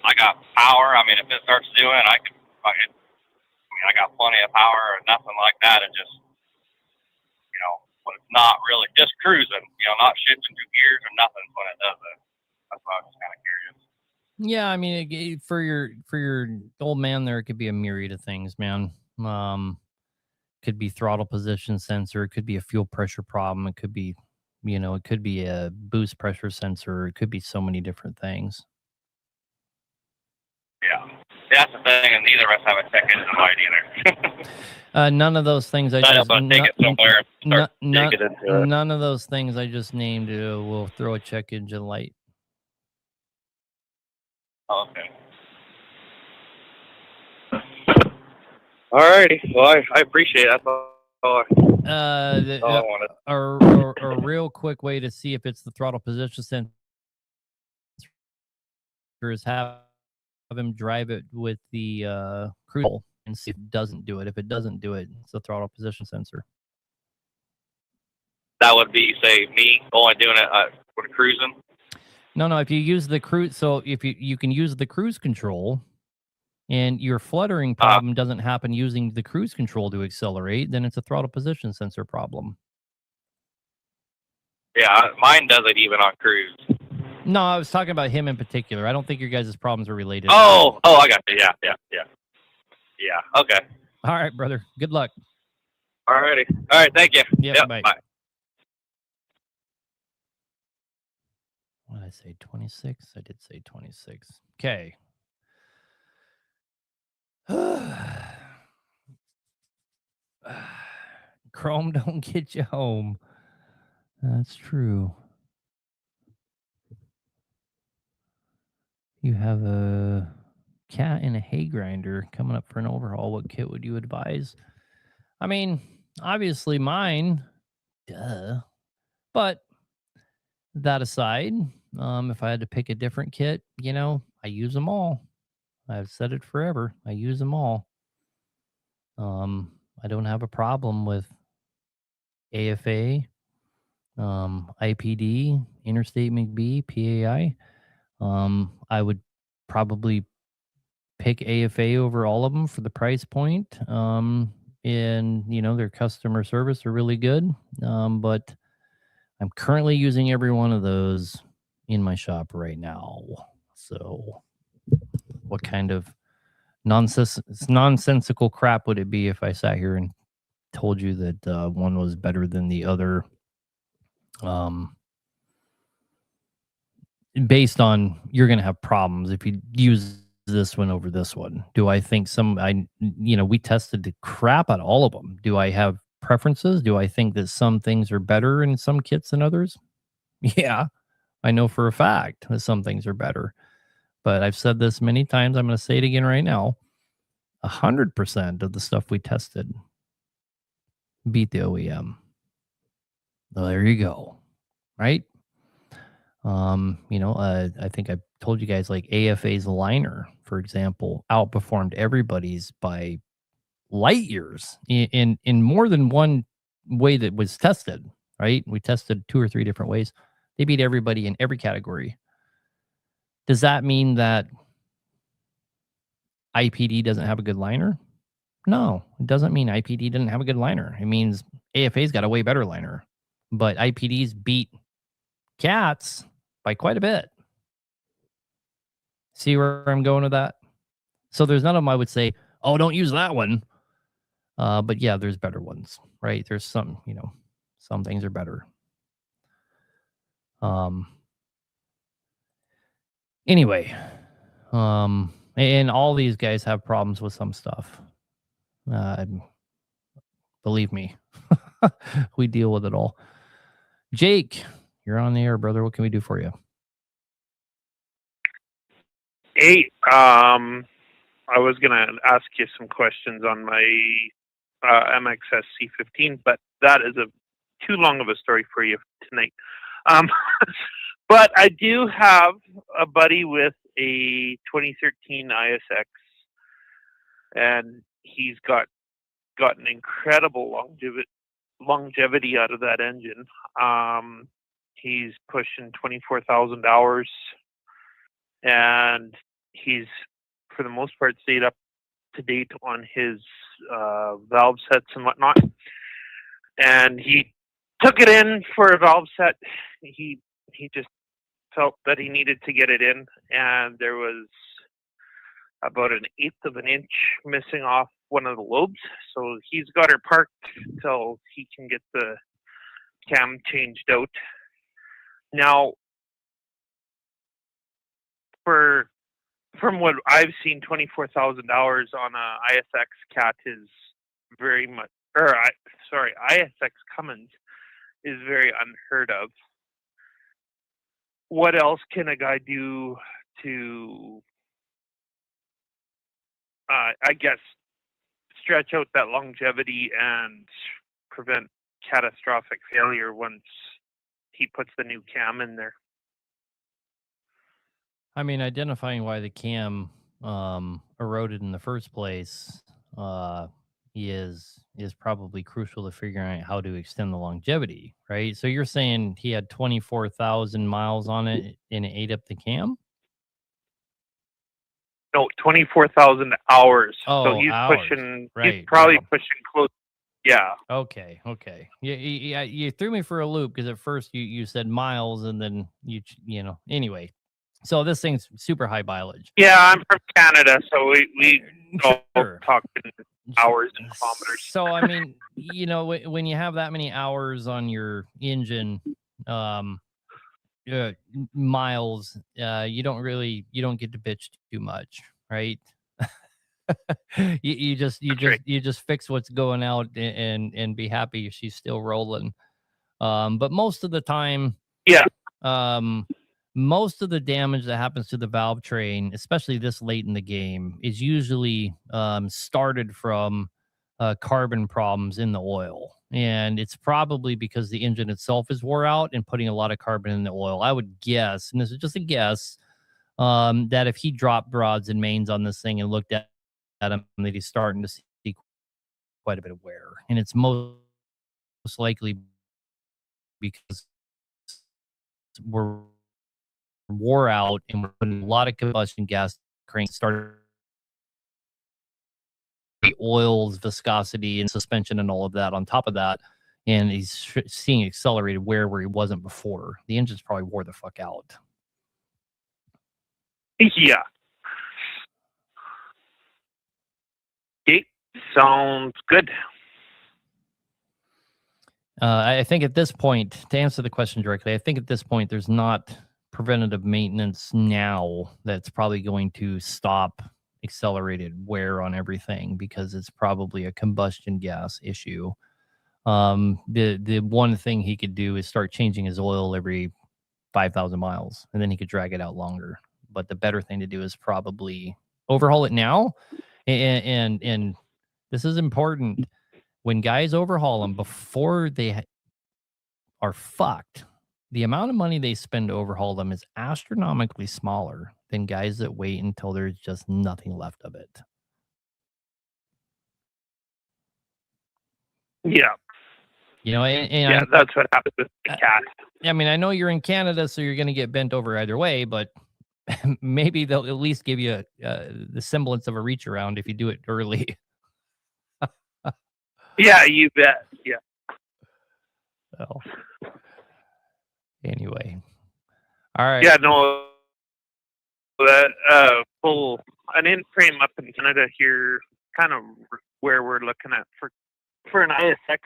I got power. I mean, if it starts doing it, I got plenty of power or nothing like that. It just, when it's not really just cruising, not shifting through gears or nothing when it does it. That's why I was kind of curious. Yeah, I mean, for your old man there, it could be a myriad of things, man. Could be throttle position sensor. It could be a fuel pressure problem. It could be, it could be a boost pressure sensor. It could be so many different things. Yeah, that's the thing, and neither of us have a tech engine light either. None of those things Take it somewhere and start digging into it. None of those things I just named will throw a check engine light. Oh, okay. All righty. Well, I appreciate it. That's all I wanted. A real quick way to see if it's the throttle position sensor is have him drive it with the cruise and see if it doesn't do it. If it doesn't do it, it's the throttle position sensor. That would be, say, me only doing it for the cruising. No. If you use the cruise, so if you can use the cruise control, and your fluttering problem doesn't happen using the cruise control to accelerate, then it's a throttle position sensor problem. Yeah, mine doesn't even on cruise. No, I was talking about him in particular. I don't think your guys' problems are related. Oh, I got you. Yeah. Okay. All right, brother. Good luck. All righty. All right. Thank you. Yep, bye. What did I say? 26? I did say 26. Okay. Chrome don't get you home. That's true. You have a cat and a hay grinder coming up for an overhaul. What kit would you advise? I mean, obviously mine. Duh. But that aside, if I had to pick a different kit, I use them all. I've said it forever. I use them all. I don't have a problem with AFA, IPD, Interstate McBee, PAI. I would probably pick AFA over all of them for the price point. And their customer service are really good. But I'm currently using every one of those in my shop right now. So what kind of nonsensical crap would it be if I sat here and told you that one was better than the other? Based on you're going to have problems if you use this one over this one. Do I think we tested the crap out of all of them. Do I have preferences? Do I think that some things are better in some kits than others? Yeah, I know for a fact that some things are better. But I've said this many times. I'm going to say it again right now. 100% of the stuff we tested beat the OEM. Well, there you go. Right? I think I told you guys like AFA's liner, for example, outperformed everybody's by light years in more than one way that was tested, right? We tested 2 or 3 different ways. They beat everybody in every category. Does that mean that IPD doesn't have a good liner? No, it doesn't mean IPD didn't have a good liner. It means AFA's got a way better liner, but IPD's beat cats by quite a bit. See where I'm going with that? So there's none of them I would say, oh, don't use that one. But yeah, there's better ones, right? There's some things are better. Anyway, and all these guys have problems with some stuff. Believe me, we deal with it all. Jake, you're on the air, brother. What can we do for you? Hey, I was gonna ask you some questions on my MXS C15, but that is too long of a story for you tonight. But I do have a buddy with a 2013 ISX, and he's got an incredible longevity out of that engine. He's pushing 24,000 hours, and he's, for the most part, stayed up to date on his valve sets and whatnot. And he took it in for a valve set. He just felt that he needed to get it in, and there was about 1/8 of an inch missing off one of the lobes. So he's got her parked till he can get the cam changed out. Now, from what I've seen, 24,000 hours on a ISX cat is very much, ISX Cummins is very unheard of. What else can a guy do to, I guess, stretch out that longevity and prevent catastrophic failure once he puts the new cam in there? I mean, identifying why the cam eroded in the first place is probably crucial to figuring out how to extend the longevity, right? So you're saying he had 24,000 miles on it and it ate up the cam? No, 24,000 hours. Oh, so he's hours. pushing. Right. He's probably Wow. pushing close. Yeah. Okay. Yeah, you threw me for a loop because at first you said miles and then anyway. So this thing's super high mileage. Yeah, I'm from Canada, so we Sure. talk in hours and kilometers. So I mean, when you have that many hours on your engine, miles, you don't get to bitch too much, right? you just fix what's going out and be happy she's still rolling. But most of the time, yeah. Most of the damage that happens to the valve train, especially this late in the game, is usually started from carbon problems in the oil. And it's probably because the engine itself is wore out and putting a lot of carbon in the oil. I would guess, and this is just a guess, that if he dropped rods and mains on this thing and looked at him, that he's starting to see quite a bit of wear. And it's most likely because we're wore out, and we're putting a lot of combustion gas cranks started the oils, viscosity, and suspension, and all of that on top of that. And he's seeing accelerated where he wasn't before. The engine's probably wore the fuck out. Yeah. Okay, sounds good. I think at this point, to answer the question directly, I think at this point there's not preventative maintenance now that's probably going to stop accelerated wear on everything, because it's probably a combustion gas issue. The one thing he could do is start changing his oil every 5,000 miles, and then he could drag it out longer. But the better thing to do is probably overhaul it now. And this is important. When guys overhaul them before they are fucked, the amount of money they spend to overhaul them is astronomically smaller than guys that wait until there's just nothing left of it. Yeah. You know, and yeah, that's what happens with the cat. I mean, I know you're in Canada, so you're going to get bent over either way, but maybe they'll at least give you the semblance of a reach around if you do it early. Yeah, you bet. Yeah. So, anyway. All right. Yeah, no, that full an in frame up in Canada here, kind of where we're looking at for an ISX,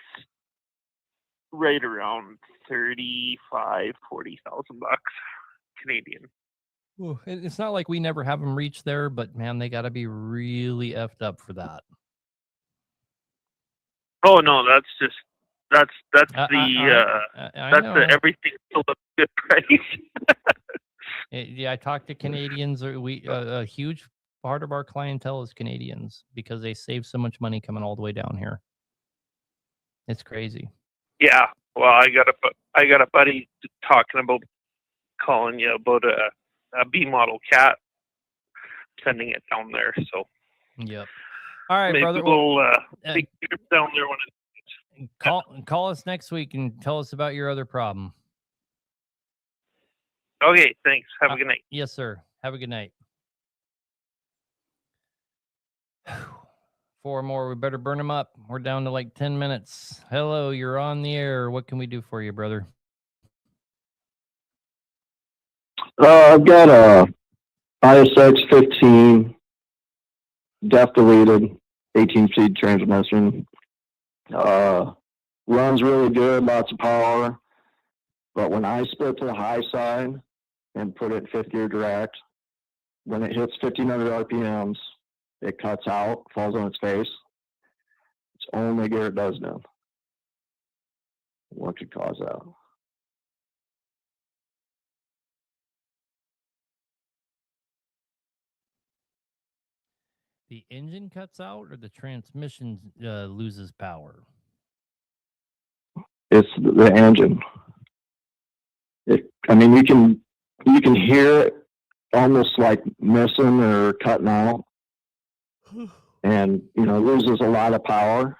right around 40,000 bucks Canadian. Ooh, it's not like we never have them reach there, but man, they got to be really effed up for that. Oh no, that's the everything still a good price. Yeah, I talked to Canadians. A huge part of our clientele is Canadians because they save so much money coming all the way down here. It's crazy. Yeah, well, I got a buddy talking about calling you about a B model cat, sending it down there. So yep. All right, maybe brother. We'll take it down there when it's call us next week and tell us about your other problem. Okay, thanks. Have a good night. Yes, sir. Have a good night. 4 more. We better burn them up. We're down to like 10 minutes. Hello, you're on the air. What can we do for you, brother? I've got a ISX 15 def deleted 18-speed transmission. Runs really good, lots of power. But when I split to the high side and put it fifth gear direct, when it hits 1,500 RPMs, it cuts out, falls on its face. It's only gear it does now. What could cause that? The engine cuts out or the transmission loses power? It's the engine. I mean, you can hear it almost like missing or cutting out, and loses a lot of power.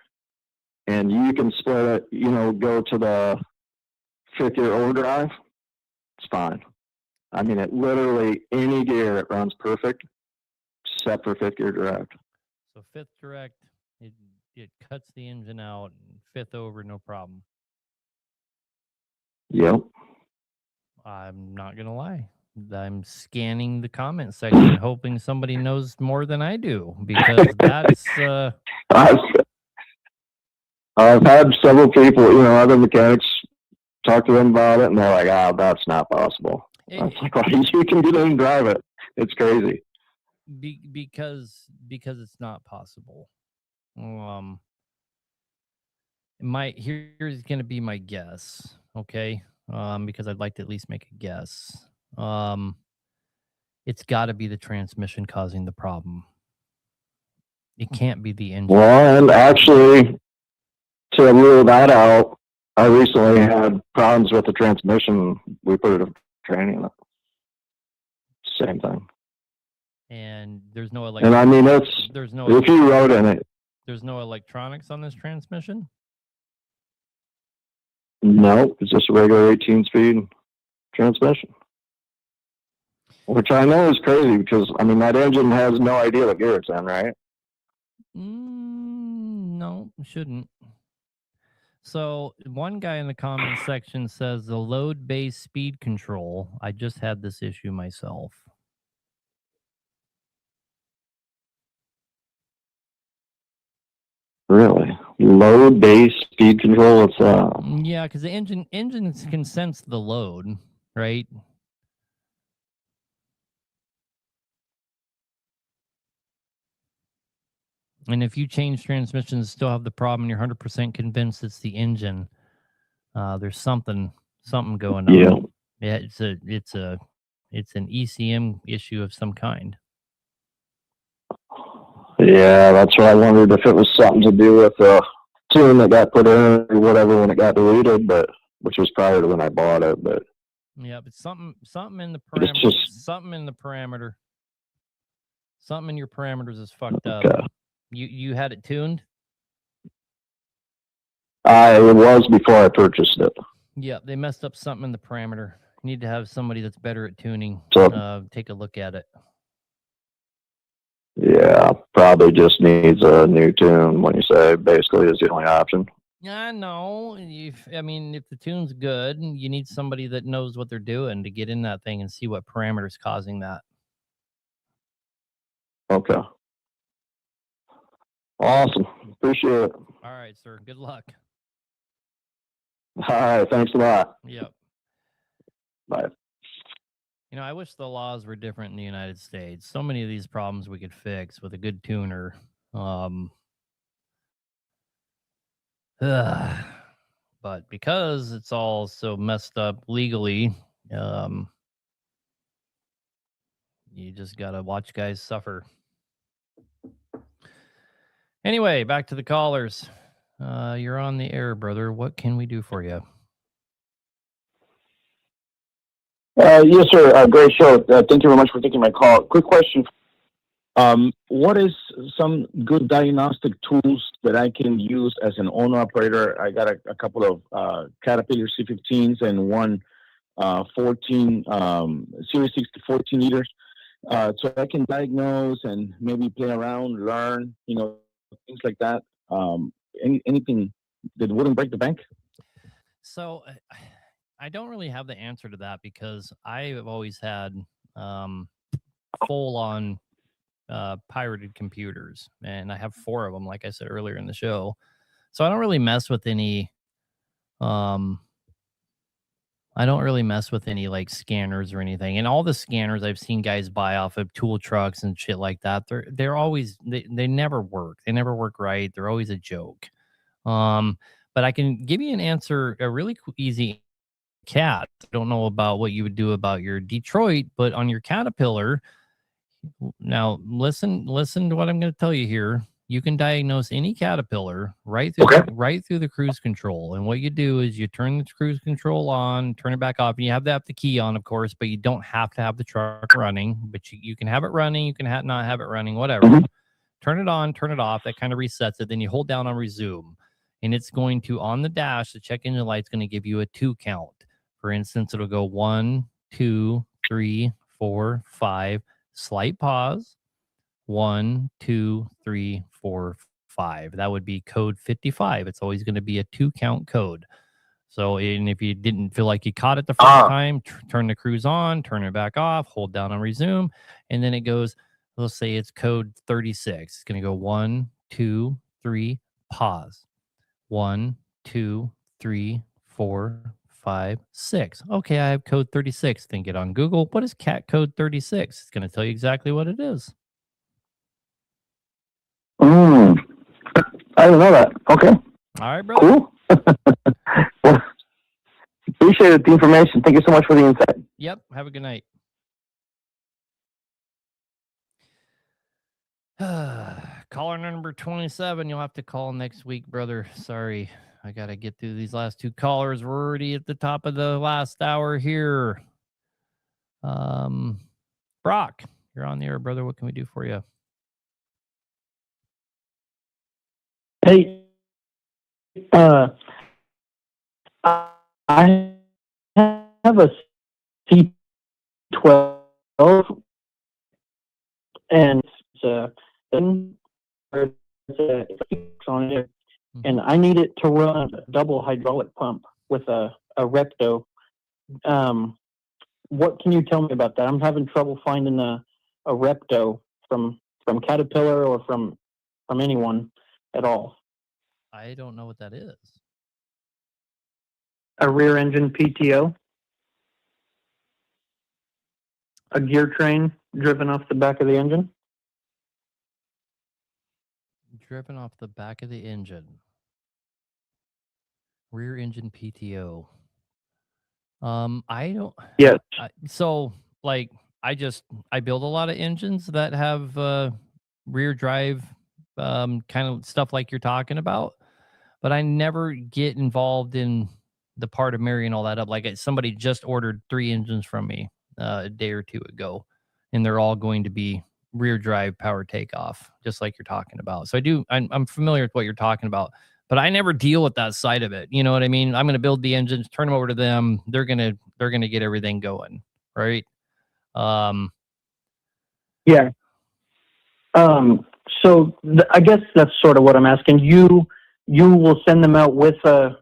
And you can split it, go to the fifth gear overdrive. It's fine. I mean, it literally any gear it runs perfect, except for fifth gear direct. So fifth direct, it cuts the engine out. And fifth over, no problem. Yep. I'm not gonna lie. I'm scanning the comment section, hoping somebody knows more than I do, because that's. I've had several people, other mechanics, talk to them about it, and they're like, that's not possible. I was like, well, you can get in and drive it. It's crazy. Because it's not possible. Here's going to be my guess, okay? Because I'd like to at least make a guess. It's got to be the transmission causing the problem. It can't be the engine. Well, and actually, to rule that out, I recently had problems with the transmission. We put it in training. Same thing. And there's no And I mean, if you rode in it. There's no electronics on this transmission? No, it's just a regular 18-speed transmission. Which I know is crazy because, I mean, that engine has no idea what gear it's in, right? No, shouldn't. So one guy in the comments section says the load-based speed control. I just had this issue myself. Really? Load-based speed control? It's Yeah, because the engines can sense the load, right? And if you change transmissions, still have the problem, and you're 100% convinced it's the engine, there's something going on. Yeah, it's an ECM issue of some kind. Yeah, that's why I wondered if it was something to do with the tune that got put in or whatever when it got deleted, but which was prior to when I bought it. But yeah, but something in the parameter, something in the parameter, something in your parameters is fucked up. You had it tuned? It was before I purchased it. Yeah, they messed up something in the parameter. You need to have somebody that's better at tuning take a look at it. Yeah, probably just needs a new tune when you say basically is the only option. Yeah, no. If the tune's good, you need somebody that knows what they're doing to get in that thing and see what parameters causing that. Okay. Awesome. Appreciate it. All right, sir. Good luck. All right. Thanks a lot. Yep. Bye. I wish the laws were different in the United States. So many of these problems we could fix with a good tuner. But because it's all so messed up legally, you just got to watch guys suffer. Anyway, back to the callers. You're on the air, brother. What can we do for you? Yes, sir. Great show. Thank you very much for taking my call. Quick question. What is some good diagnostic tools that I can use as an owner operator? I got a couple of Caterpillar C15s and one 14 Series 6 to 14 liters. So I can diagnose and maybe play around, learn, things like that. Anything that wouldn't break the bank? So I don't really have the answer to that because I have always had full-on pirated computers, and I have 4 of them, like I said earlier in the show. So I don't really mess with any like scanners or anything. And all the scanners I've seen guys buy off of tool trucks and shit like that, they're always they never work. They never work right. They're always a joke. But I can give you an answer, a really easy cat. I don't know about what you would do about your Detroit, but on your Caterpillar, now listen to what I'm going to tell you here. You can diagnose any Caterpillar right through the cruise control. And what you do is you turn the cruise control on, turn it back off, and you have to have the key on, of course, but you don't have to have the truck running, but you can have it running, you can not have it running, whatever. Turn it on, turn it off. That kind of resets it. Then you hold down on resume, and it's going to, on the dash, the check engine light's going to give you a 2 count. For instance, it'll go 1, 2, 3, 4, 5, slight pause, 1, 2, 3, 4, 5. That would be code 55. It's always going to be a 2 count code. So, and if you didn't feel like you caught it the first time, turn the cruise on, turn it back off, hold down on resume, and then it goes, let's say it's code 36. It's going to go 1, 2, 3, pause. 1, 2, 3, 4, 5, 6. Okay, I have code 36. Then get on Google. What is cat code 36? It's going to tell you exactly what it is. I didn't know that. Okay. All right, brother. Cool. Well, appreciate the information. Thank you so much for the insight. Yep. Have a good night. Caller number 27. You'll have to call next week, brother. Sorry. I got to get through these last 2 callers. We're already at the top of the last hour here. Brock, you're on the air, brother. What can we do for you? Hey, I have a C12 and it's a thing where it's on it, and I need it to run a double hydraulic pump with a Repto. What can you tell me about that? I'm having trouble finding a Repto from Caterpillar or from anyone at all. I don't know what that is. A rear engine PTO, a gear train driven off the back of the engine. Driven off the back of the engine. Rear engine PTO. I don't. Yes. So, like, I build a lot of engines that have rear drive kind of stuff like you're talking about, but I never get involved in the part of marrying all that up. Like, somebody just ordered 3 engines from me a day or 2 ago, and they're all going to be rear drive power takeoff, just like you're talking about. So I'm familiar with what you're talking about, but I never deal with that side of it. You know what I mean? I'm going to build the engines, turn them over to them. They're going to get everything going. Right. Yeah. So I guess that's sort of what I'm asking. You will send them out with a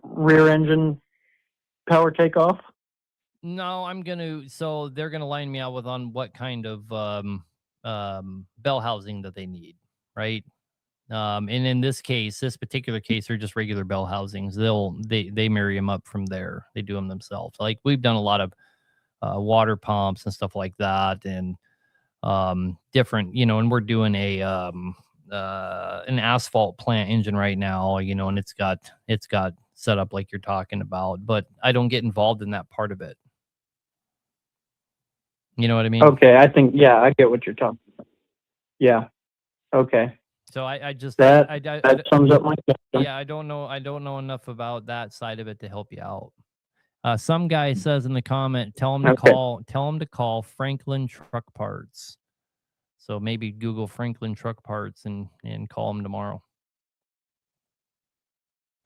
rear engine power takeoff? No, so they're going to line me out with on what kind of bell housing that they need. Right. And in this particular case, they're just regular bell housings. They marry them up from there. They do them themselves. Like, we've done a lot of water pumps and stuff like that, and different, and we're doing an asphalt plant engine right now, and it's got set up like you're talking about, but I don't get involved in that part of it. You know what I mean? Okay, I get what you're talking about. Yeah. Okay. So I just that sums up my question. Yeah, I don't know enough about that side of it to help you out. Some guy says in the comment, tell him to call Franklin Truck Parts. So maybe Google Franklin Truck Parts and call him tomorrow.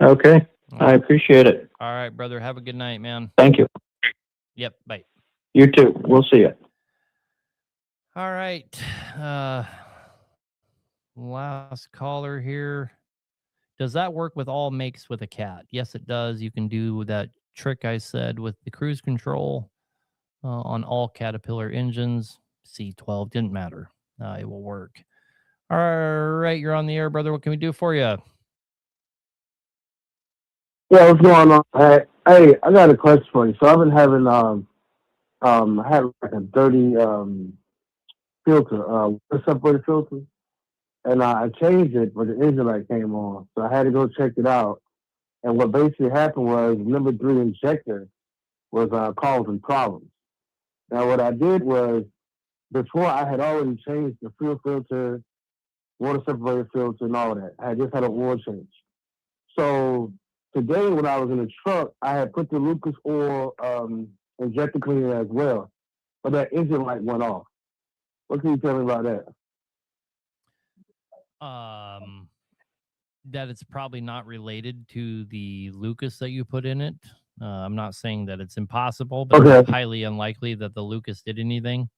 Okay. I appreciate it. All right, brother. Have a good night, man. Thank you. Yep. Bye. You too. We'll see you. All right. Last caller here. Does that work with all makes with a cat? Yes, it does. You can do that trick I said with the cruise control on all Caterpillar engines. C12 didn't matter. It will work. All right, you're on the air, brother. What can we do for you? Yeah, what's going on? Hey, I got a question for you. So I've been having I had like a dirty filter, separator filter, and I changed it, but the engine light came on, so I had to go check it out. And what basically happened was number 3 injector was causing problems. Now what I did was, before I had already changed the fuel filter, water separator filter, and all that. I just had an oil change. So today when I was in the truck, I had put the Lucas oil injector cleaner as well, but that engine light went off. What can you tell me about that? That it's probably not related to the Lucas that you put in it. I'm not saying that it's impossible, but it's highly unlikely that the Lucas did anything.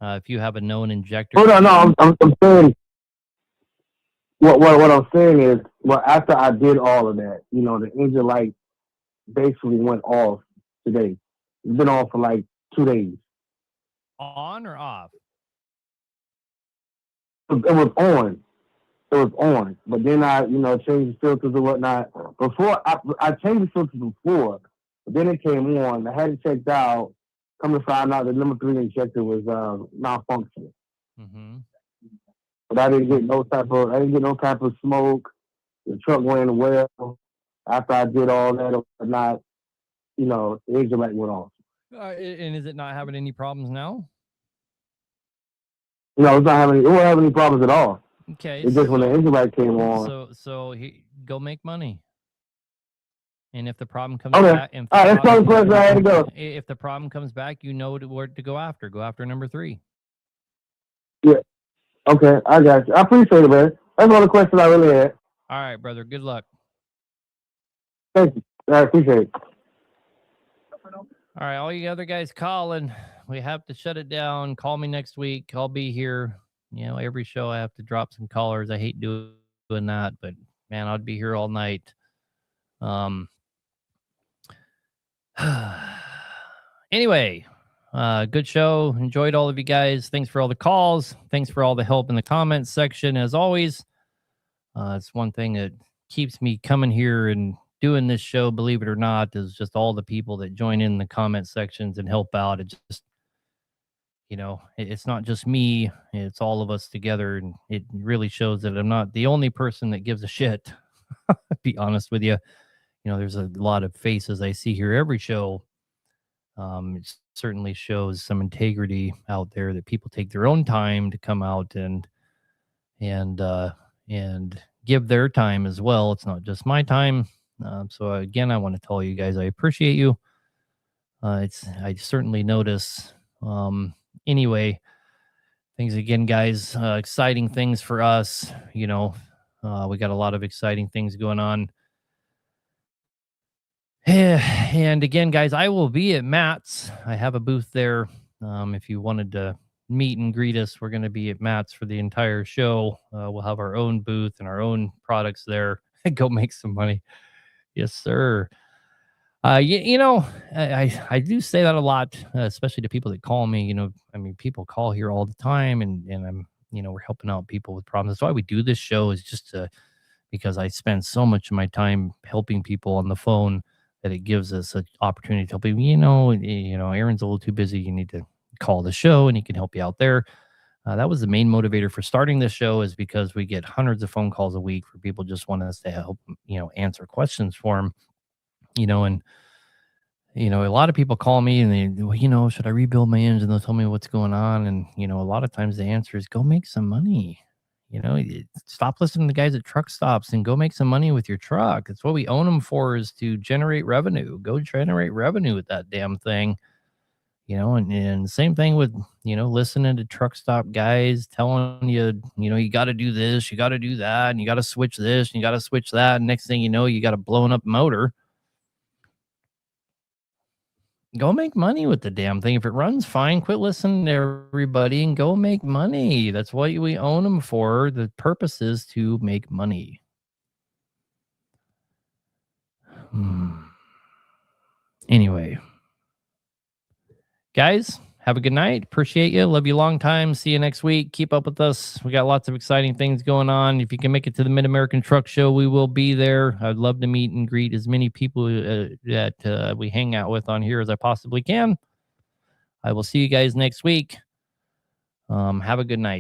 If you have a known injector. Oh no, I'm saying what I'm saying is, well, after I did all of that, the engine light basically went off today. It's been on for like 2 days. On or off? It was on. It was on, but then I, changed the filters and whatnot. Before I changed the filters before, but then it came on. I had it checked out. Come to find out the number 3 injector was malfunctioning. Mm-hmm. But I didn't get no type of smoke. The truck went well. After I did all that or whatnot, the engine light went off. And is it not having any problems now? It won't have any problems at all. Okay. It's just when the engine light came on. So go make money. And if the problem comes back, all right, that's the question I had to go. If the problem comes back, you know where to go after. Go after number 3. Yeah. Okay, I got you. I appreciate it, man. That's all the question I really had. All right, brother. Good luck. Thank you. I appreciate it. All right, all you other guys calling, we have to shut it down. Call me next week. I'll be here. Every show I have to drop some callers. I hate doing that, but man, I'd be here all night. Anyway, good show. Enjoyed all of you guys. Thanks for all the calls. Thanks for all the help in the comments section. As always, it's one thing that keeps me coming here and doing this show, believe it or not, is just all the people that join in the comment sections and help out. It just, it's not just me, it's all of us together. And it really shows that I'm not the only person that gives a shit. To be honest with you, there's a lot of faces I see here every show. It certainly shows some integrity out there that people take their own time to come out and give their time as well. It's not just my time. So again, I want to tell you guys I appreciate you. I certainly notice. Anyway, things again, guys. Exciting things for us. We got a lot of exciting things going on. And again, guys, I will be at Matt's. I have a booth there. If you wanted to meet and greet us, we're going to be at Matt's for the entire show. We'll have our own booth and our own products there. Go make some money. Yes, sir. I do say that a lot, especially to people that call me. People call here all the time, and I'm, we're helping out people with problems. That's why we do this show, is just because I spend so much of my time helping people on the phone that it gives us an opportunity to help people. Aaron's a little too busy. You need to call the show, and he can help you out there. That was the main motivator for starting this show, is because we get hundreds of phone calls a week for people just wanting us to help, answer questions for them. A lot of people call me and they, should I rebuild my engine? They'll tell me what's going on. And, a lot of times the answer is go make some money. Stop listening to guys at truck stops and go make some money with your truck. That's what we own them for, is to generate revenue. Go generate revenue with that damn thing. And same thing with, listening to truck stop guys telling you, you got to do this, you got to do that, and you got to switch this, and you got to switch that. And next thing you know, you got a blown up motor. Go make money with the damn thing. If it runs fine, quit listening to everybody and go make money. That's what we own them for. The purpose is to make money. Anyway, guys, have a good night. Appreciate you. Love you long time. See you next week. Keep up with us. We got lots of exciting things going on. If you can make it to the Mid-American Truck Show, we will be there. I'd love to meet and greet as many people that we hang out with on here as I possibly can. I will see you guys next week. Have a good night.